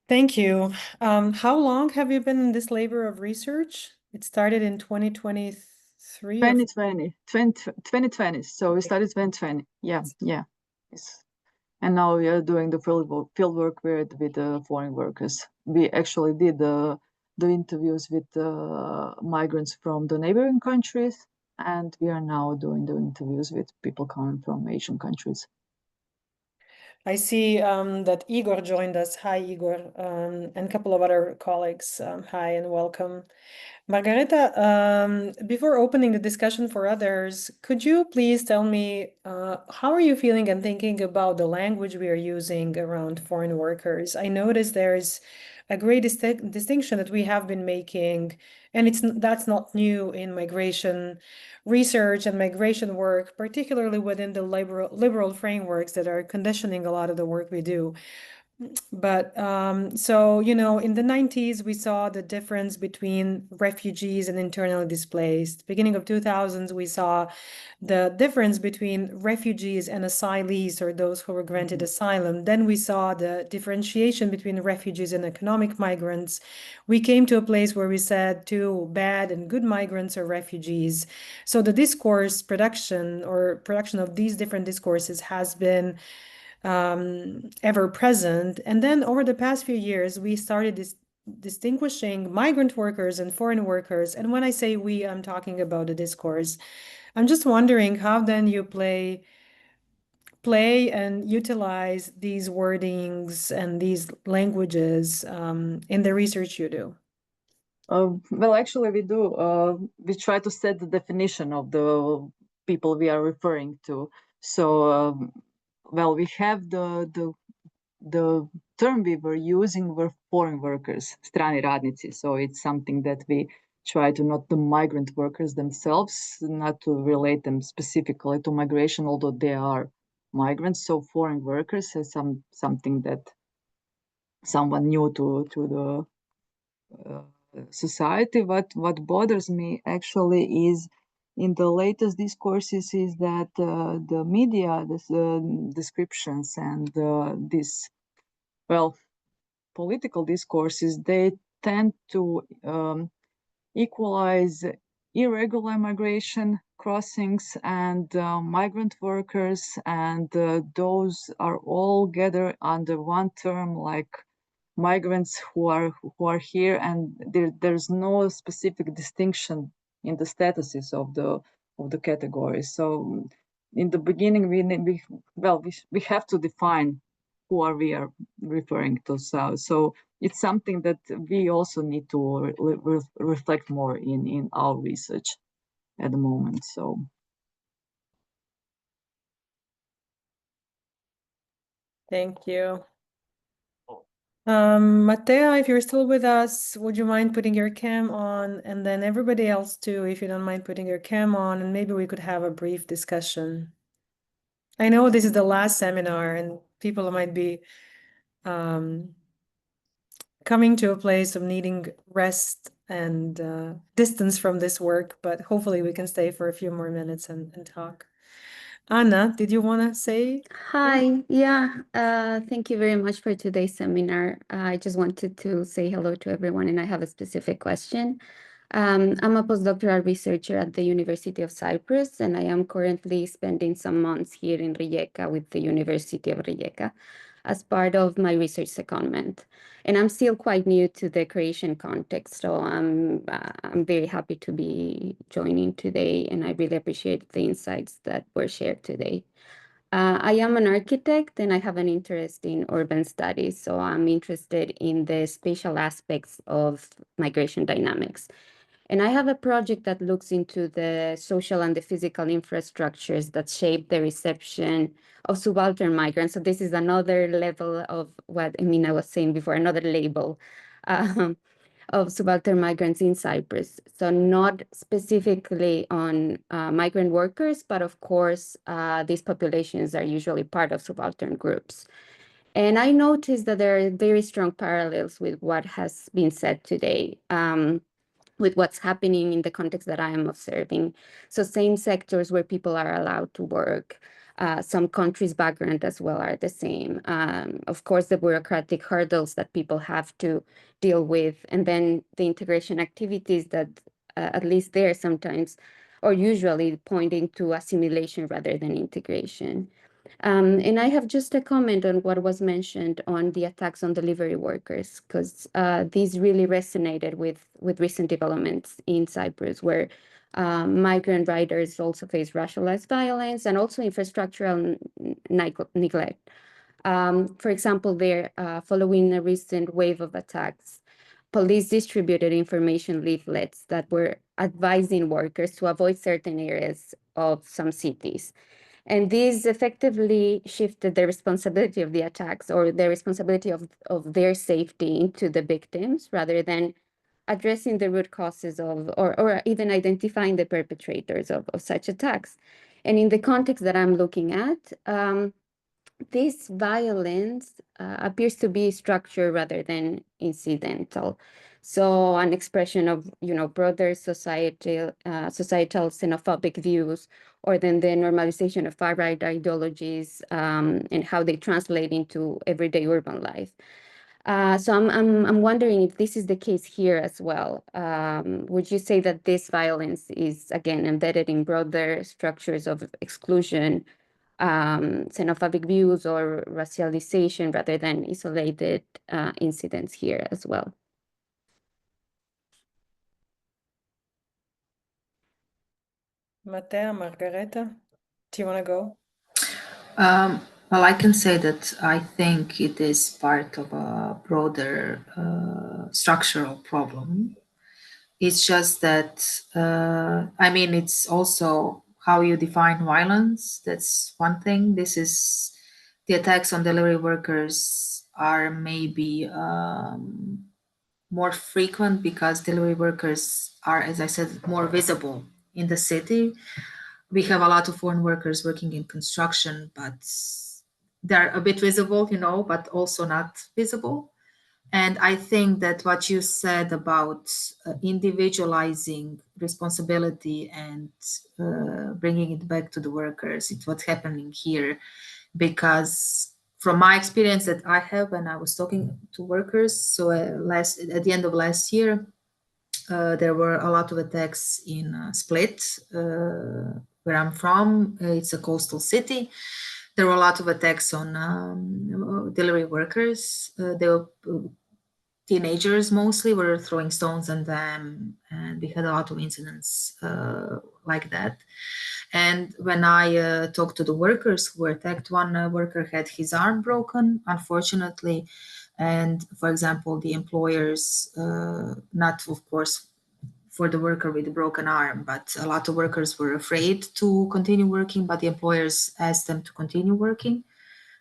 Thank you. How long have you been in this labor of research? It started in 2023. 2020. So we started 2020. Yeah. Yes. And now we are doing the field work with the foreign workers. We actually did the interviews with migrants from the neighboring countries, and we are now doing the interviews with people coming from Asian countries. I see that Igor joined us. Hi, Igor, and a couple of other colleagues. Hi and welcome. Margareta, before opening the discussion for others, could you please tell me how are you feeling and thinking about the language we are using around foreign workers? I noticed there's a great distinction that we have been making, and that's not new in migration research and migration work, particularly within the liberal frameworks that are conditioning a lot of the work we do. But so, in the 90s, we saw the difference between refugees and internally displaced. Beginning of 2000s, we saw the difference between refugees and asylees, or those who were granted asylum. Then we saw the differentiation between refugees and economic migrants. We came to a place where we said two bad and good migrants are refugees. So the discourse production of these different discourses has been ever present. And then over the past few years, we started distinguishing migrant workers and foreign workers. And when I say we, I'm talking about the discourse. I'm just wondering how then you play and utilize these wordings and these languages in the research you do. Well, actually, we do. We try to set the definition of the people we are referring to. So, well, we have the term we were using were foreign workers, strani radnici. So it's something that we try to not the migrant workers themselves, not to relate them specifically to migration, although they are migrants. So foreign workers is something that someone new to the society. What bothers me actually is in the latest discourses is that the media, this descriptions and this, well, political discourses, they tend to equalize irregular migration crossings and migrant workers, and those are all gathered under one term, like migrants who are here, and there's no specific distinction in the statuses of the categories. So in the beginning, we have to define who we are referring to. So it's something that we also need to reflect more in our research at the moment. So. Thank you. Matea, if you're still with us, would you mind putting your cam on? And then everybody else too, if you don't mind putting your cam on, and maybe we could have a brief discussion. I know this is the last seminar and people might be coming to a place of needing rest and distance from this work, but hopefully we can stay for a few more minutes and talk. Anna, did you want to say? Hi, thank you very much for today's seminar. I just wanted to say hello to everyone, and I have a specific question. I'm a postdoctoral researcher at the University of Cyprus, and I am currently spending some months here in Rijeka with the University of Rijeka. as part of my research secondment. And I'm still quite new to the Croatian context, so I'm very happy to be joining today, and I really appreciate the insights that were shared today. I am an architect and I have an interest in urban studies, so I'm interested in the spatial aspects of migration dynamics. And I have a project that looks into the social and the physical infrastructures that shape the reception of subaltern migrants. So this is another level of what Emina was saying before, another label of subaltern migrants in Cyprus. So not specifically on migrant workers, but of course, these populations are usually part of subaltern groups. And I noticed that there are very strong parallels with what has been said today, with what's happening in the context that I am observing. So same sectors where people are allowed to work, some countries' background as well are the same. Of course, the bureaucratic hurdles that people have to deal with, and then the integration activities that at least they're sometimes or usually pointing to assimilation rather than integration. And I have just a comment on what was mentioned on the attacks on delivery workers, because these really resonated with recent developments in Cyprus, where migrant riders also face racialized violence and also infrastructural neglect. For example, there, following a recent wave of attacks, police distributed information leaflets that were advising workers to avoid certain areas of some cities. And these effectively shifted the responsibility of the attacks or the responsibility of their safety into the victims rather than addressing the root causes of, or even identifying the perpetrators of such attacks. And in the context that I'm looking at, this violence appears to be structured rather than incidental. So an expression of, broader societal xenophobic views, or then the normalization of far-right ideologies and how they translate into everyday urban life. So I'm wondering if this is the case here as well. Would you say that this violence is, again, embedded in broader structures of exclusion, xenophobic views, or racialization rather than isolated incidents here as well? Matea, Margareta, do you want to go? Well, I can say that I think it is part of a broader structural problem. It's just that, it's also how you define violence. That's one thing. This is the attacks on delivery workers are maybe more frequent because delivery workers are, as I said, more visible in the city. We have a lot of foreign workers working in construction, but they're a bit visible, but also not visible. And I think that what you said about individualizing responsibility and bringing it back to the workers, it's what's happening here. Because from my experience that I have when I was talking to workers, so at the end of last year, there were a lot of attacks in Split, where I'm from. It's a coastal city. There were a lot of attacks on delivery workers. They were teenagers mostly were throwing stones at them, and we had a lot of incidents like that. And when I talked to the workers who were attacked, one worker had his arm broken, unfortunately. And for example, the employers, not of course for the worker with a broken arm, but a lot of workers were afraid to continue working, but the employers asked them to continue working.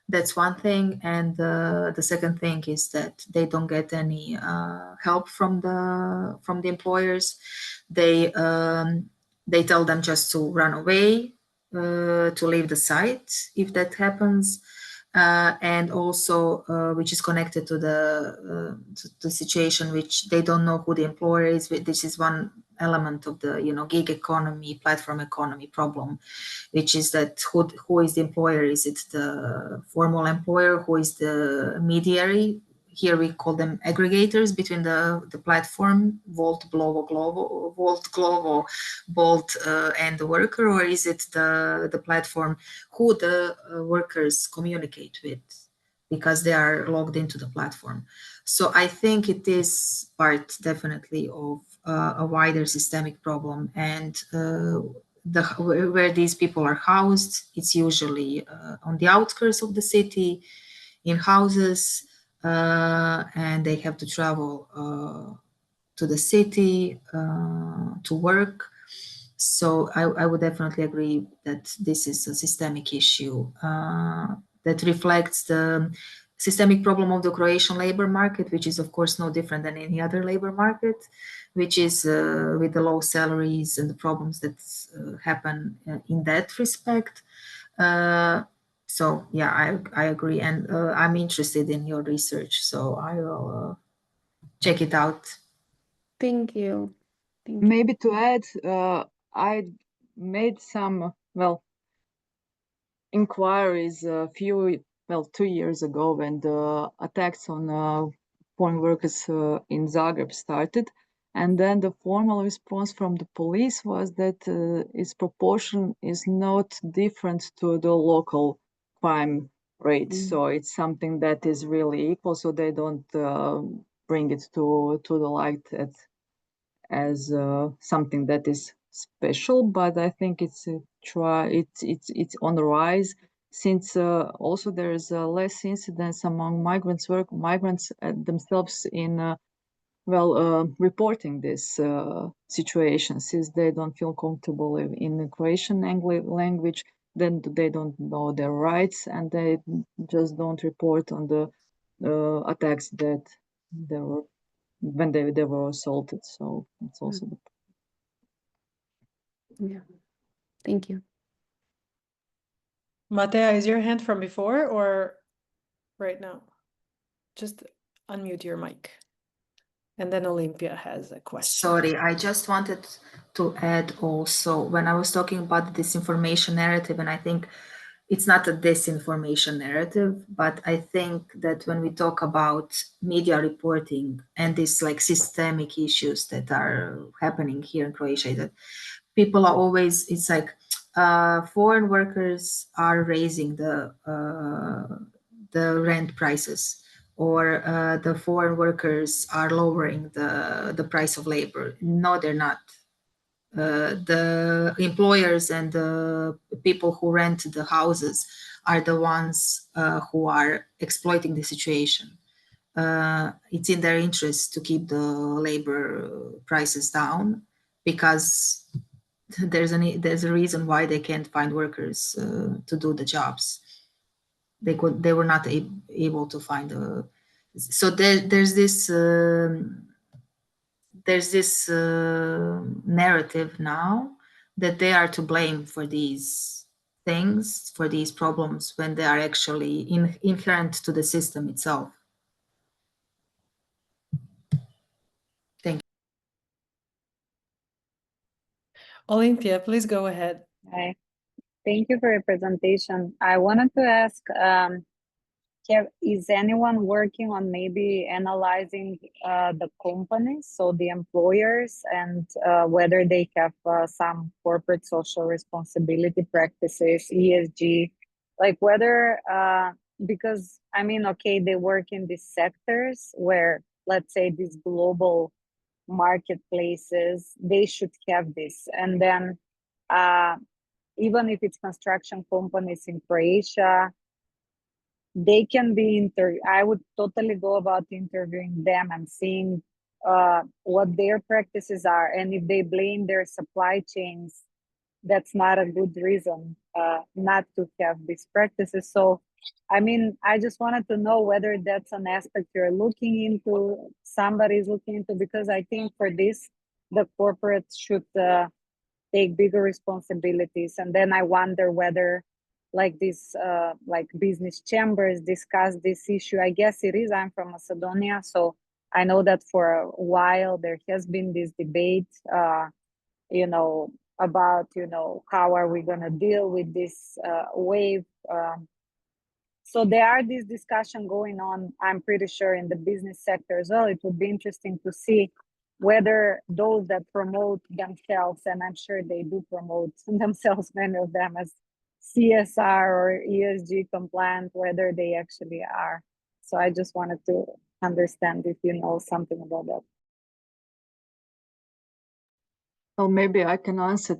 That's one thing. And the second thing is that they don't get any help from the employers. They tell them just to run away, to leave the site if that happens. And also, which is connected to the situation, which they don't know who the employer is. This is one element of the gig economy, platform economy problem, which is that who is the employer? Is it the formal employer? Who is the mediary? Here we call them aggregators between the platform, Volt, Glovo, Bolt, and the worker, or is it the platform who the workers communicate with? because they are logged into the platform. So I think it is part definitely of a wider systemic problem, and where these people are housed, it's usually on the outskirts of the city, in houses, and they have to travel to the city to work. So I would definitely agree that this is a systemic issue that reflects the systemic problem of the Croatian labor market, which is of course no different than any other labor market, which is with the low salaries and the problems that happen in that respect. So yeah, I agree, and I'm interested in your research, so I will check it out. Thank you. Maybe to add, I made some, inquiries a few, 2 years ago when the attacks on foreign workers in Zagreb started. And then the formal response from the police was that its proportion is not different to the local crime rate. So it's something that is really equal, so they don't bring it to the light as something that is special, but I think it's on the rise, since also there is less incidence among migrants themselves in reporting this situation, since they don't feel comfortable in the Croatian language, then they don't know their rights, and they just don't report on the attacks that they were when they were assaulted. So it's also Yeah, thank you. Matea, is your hand from before or right now? Just unmute your mic. And then Olympia has a question. Sorry, I just wanted to add also, when I was talking about the disinformation narrative, and I think it's not a disinformation narrative, but I think that when we talk about media reporting and these like systemic issues that are happening here in Croatia, that people are always, it's like foreign workers are raising the rent prices, or the foreign workers are lowering the price of labor. No, they're not. The employers and the people who rent the houses are the ones who are exploiting the situation. It's in their interest to keep the labor prices down, because there's a reason why they can't find workers to do the jobs. They were not able to find so there's this narrative now that they are to blame for these things, for these problems, when they are actually inherent to the system itself. Thank you. Olympia, please go ahead. Hi. Thank you for your presentation. I wanted to ask, is anyone working on maybe analyzing the companies, so the employers, and whether they have some corporate social responsibility practices, ESG, like whether, because I mean, okay, they work in these sectors where, let's say, these global marketplaces, they should have this. And then even if it's construction companies in Croatia, they can be I would totally go about interviewing them and seeing what their practices are. And if they blame their supply chains, that's not a good reason not to have these practices. So, I mean, I just wanted to know whether that's an aspect you're looking into, somebody's looking into, because I think for this, the corporates should take bigger responsibilities. And then I wonder whether like these like business chambers discuss this issue. I guess it is. I'm from Macedonia, so I know that for a while there has been this debate, you know, about, you know, how are we going to deal with this wave. So there are these discussion going on, I'm pretty sure, in the business sector as well. It would be interesting to see whether those that promote themselves, and I'm sure they do promote themselves, many of them, as CSR or ESG compliant, whether they actually are. So I just wanted to understand if you know something about that. Well, maybe I can answer.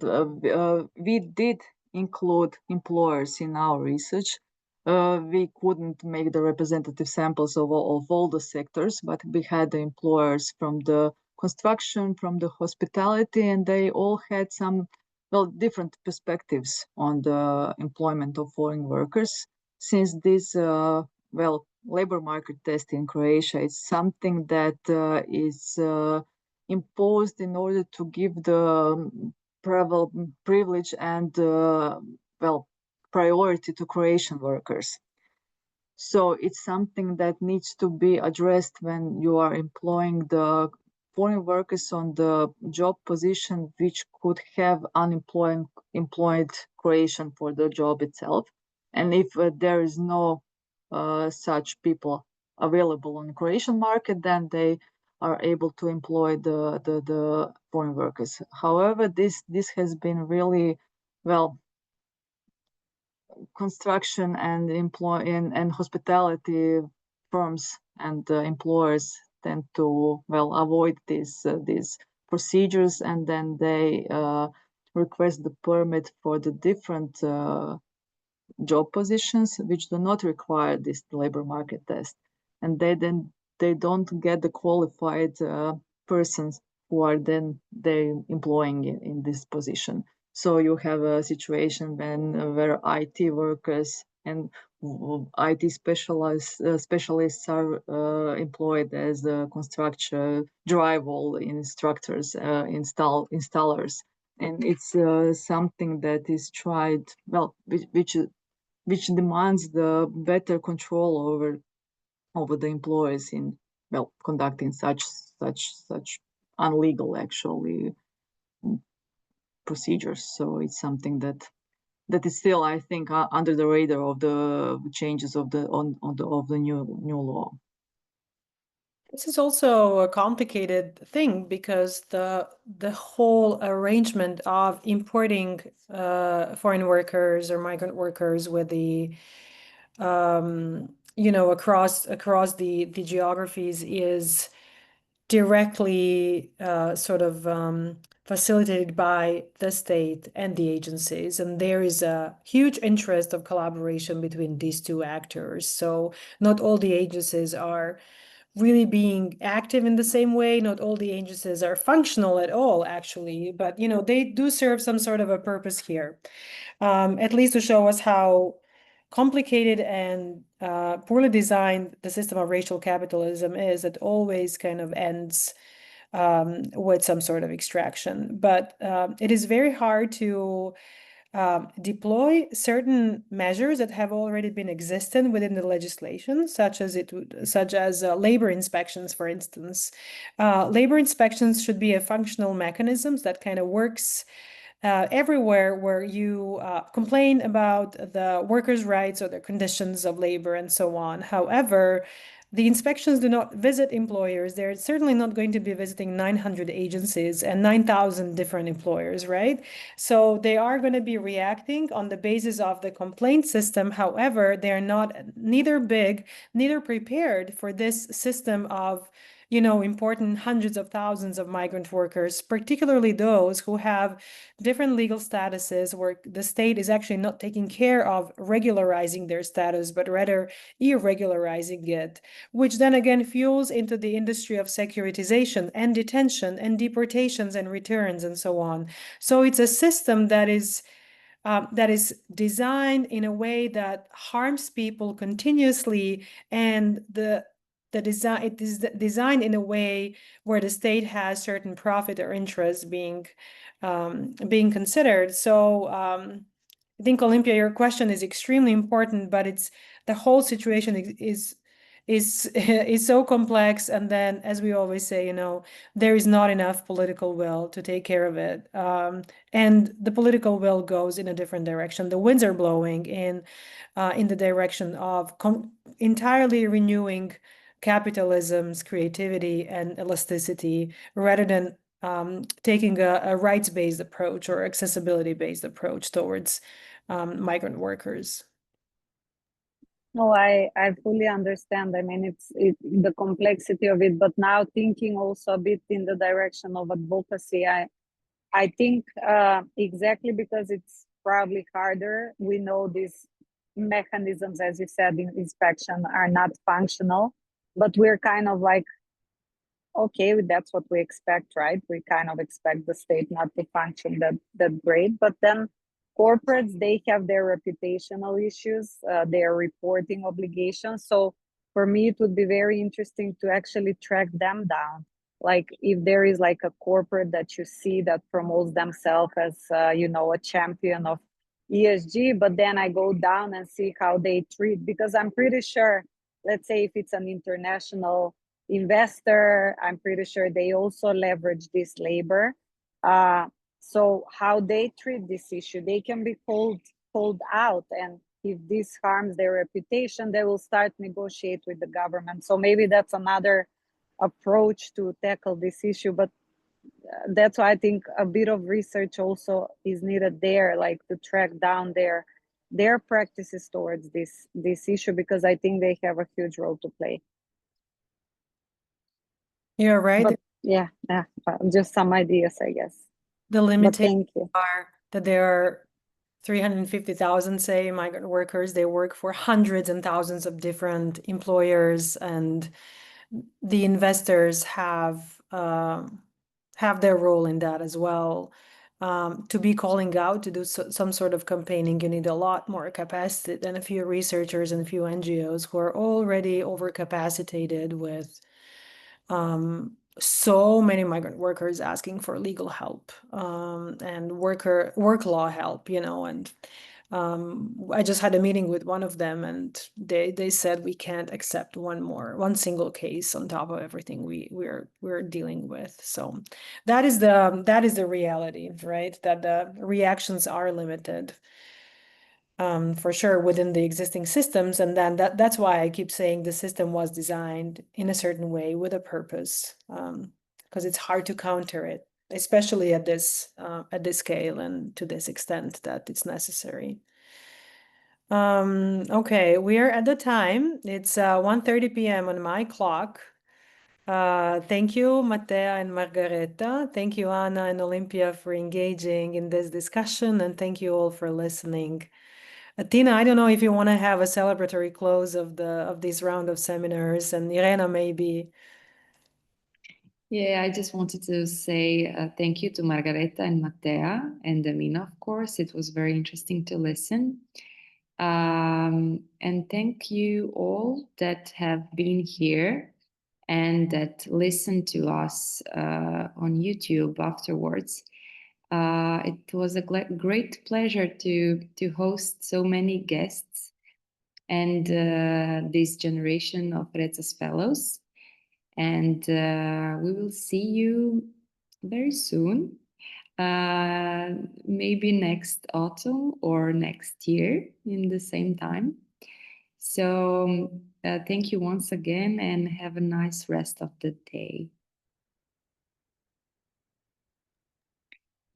We did include employers in our research. We couldn't make the representative samples of all the sectors, but we had the employers from the construction, from the hospitality, and they all had some, well, different perspectives on the employment of foreign workers. Since this, well, labor market test in Croatia is something that is imposed in order to give the privilege and well, priority to Croatian workers. So it's something that needs to be addressed when you are employing the foreign workers on the job position which could have employed Croatian for the job itself. And if there is no such people available on the Croatian market, then they are able to employ the foreign workers. However, this has been really, well, construction and and hospitality firms and employers tend to, well, avoid these procedures, and then they request the permit for the different job positions which do not require this labor market test, and they don't get the qualified persons who are then they employing in this position. So you have a situation where IT workers and IT specialists are employed as construction drywall instructors, installers, and it's something that is tried, well, which demands the better control over the employees in, well, conducting such unlegal actually procedures. So it's something that is still, I think, under the radar of the changes of the new law. This is also a complicated thing because the whole arrangement of importing foreign workers or migrant workers with the across the geographies is directly sort of facilitated by the state and the agencies, and there is a huge interest of collaboration between these two actors. So not all the agencies are really being active in the same way. Not all the agencies are functional at all, actually, but they do serve some sort of a purpose here, at least to show us how complicated and poorly designed the system of racial capitalism is. That always kind of ends with some sort of extraction. But it is very hard to deploy certain measures that have already been existent within the legislation, such as labor inspections, for instance. Labor inspections should be a functional mechanism that kind of works everywhere where you complain about the workers' rights or the conditions of labor and so on. However, the inspections do not visit employers. They're certainly not going to be visiting 900 agencies and 9,000 different employers, right? So they are going to be reacting on the basis of the complaint system. However, they're neither big, neither prepared for this system of important hundreds of thousands of migrant workers, particularly those who have different legal statuses where the state is actually not taking care of regularizing their status, but rather irregularizing it, which then again fuels into the industry of securitization and detention and deportations and returns and so on. So it's a system that is designed in a way that harms people continuously, and it is designed in a way where the state has certain profit or interest being considered. So I think, Olympia, your question is extremely important, but it's the whole situation is so complex, and then, as we always say, there is not enough political will to take care of it, and the political will goes in a different direction. The winds are blowing in the direction of entirely renewing capitalism's creativity and elasticity, rather than taking a rights-based approach or accessibility-based approach towards migrant workers. No, I fully understand. I mean, it's the complexity of it, but now thinking also a bit in the direction of advocacy, I think exactly because it's probably harder, we know these mechanisms, as you said, in inspection are not functional, but we're kind of like, okay, that's what we expect, right? We kind of expect the state not to function that great, but then corporates, they have their reputational issues, their reporting obligations. So for me, it would be very interesting to actually track them down. Like if there is like a corporate that you see that promotes themselves as, you know, a champion of ESG, but then I go down and see how they treat, because I'm pretty sure, let's say if it's an international investor, I'm pretty sure they also leverage this labor. So how they treat this issue, they can be called out, and if this harms their reputation, they will start negotiate with the government. So maybe that's another approach to tackle this issue, but that's why I think a bit of research also is needed there, like to track down their practices towards this issue, because I think they have a huge role to play. You're right. But yeah, just some ideas, I guess. The limitations are that there are 350,000, say, migrant workers. They work for hundreds and thousands of different employers, and the investors have their role in that as well. To be calling out, to do some sort of campaigning, you need a lot more capacity than a few researchers and a few NGOs who are already overcapacitated with so many migrant workers asking for legal help and work law help, you know. And I just had a meeting with one of them, and they said we can't accept one single case on top of everything we're dealing with. So that is the reality, right? That the reactions are limited. For sure within the existing systems, and then that's why I keep saying the system was designed in a certain way with a purpose, because it's hard to counter it, especially at this scale and to this extent that it's necessary. Okay, we are at the time. It's 1:30 p.m. on my clock. Thank you, Matea and Margareta. Thank you, Anna and Olympia, for engaging in this discussion, and thank you all for listening. Tina, I don't know if you want to have a celebratory close of this round of seminars, and Irena maybe. Yeah, I just wanted to say thank you to Margareta and Matea and Emina, of course. It was very interesting to listen. And thank you all that have been here and that listened to us on YouTube afterwards. It was a great pleasure to host so many guests and this generation of RECAS fellows. And we will see you very soon, maybe next autumn or next year in the same time. So thank you once again, and have a nice rest of the day.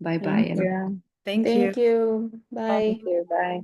Bye-bye. Thank you. Thank you. Thank you. Bye. Thank you. Bye.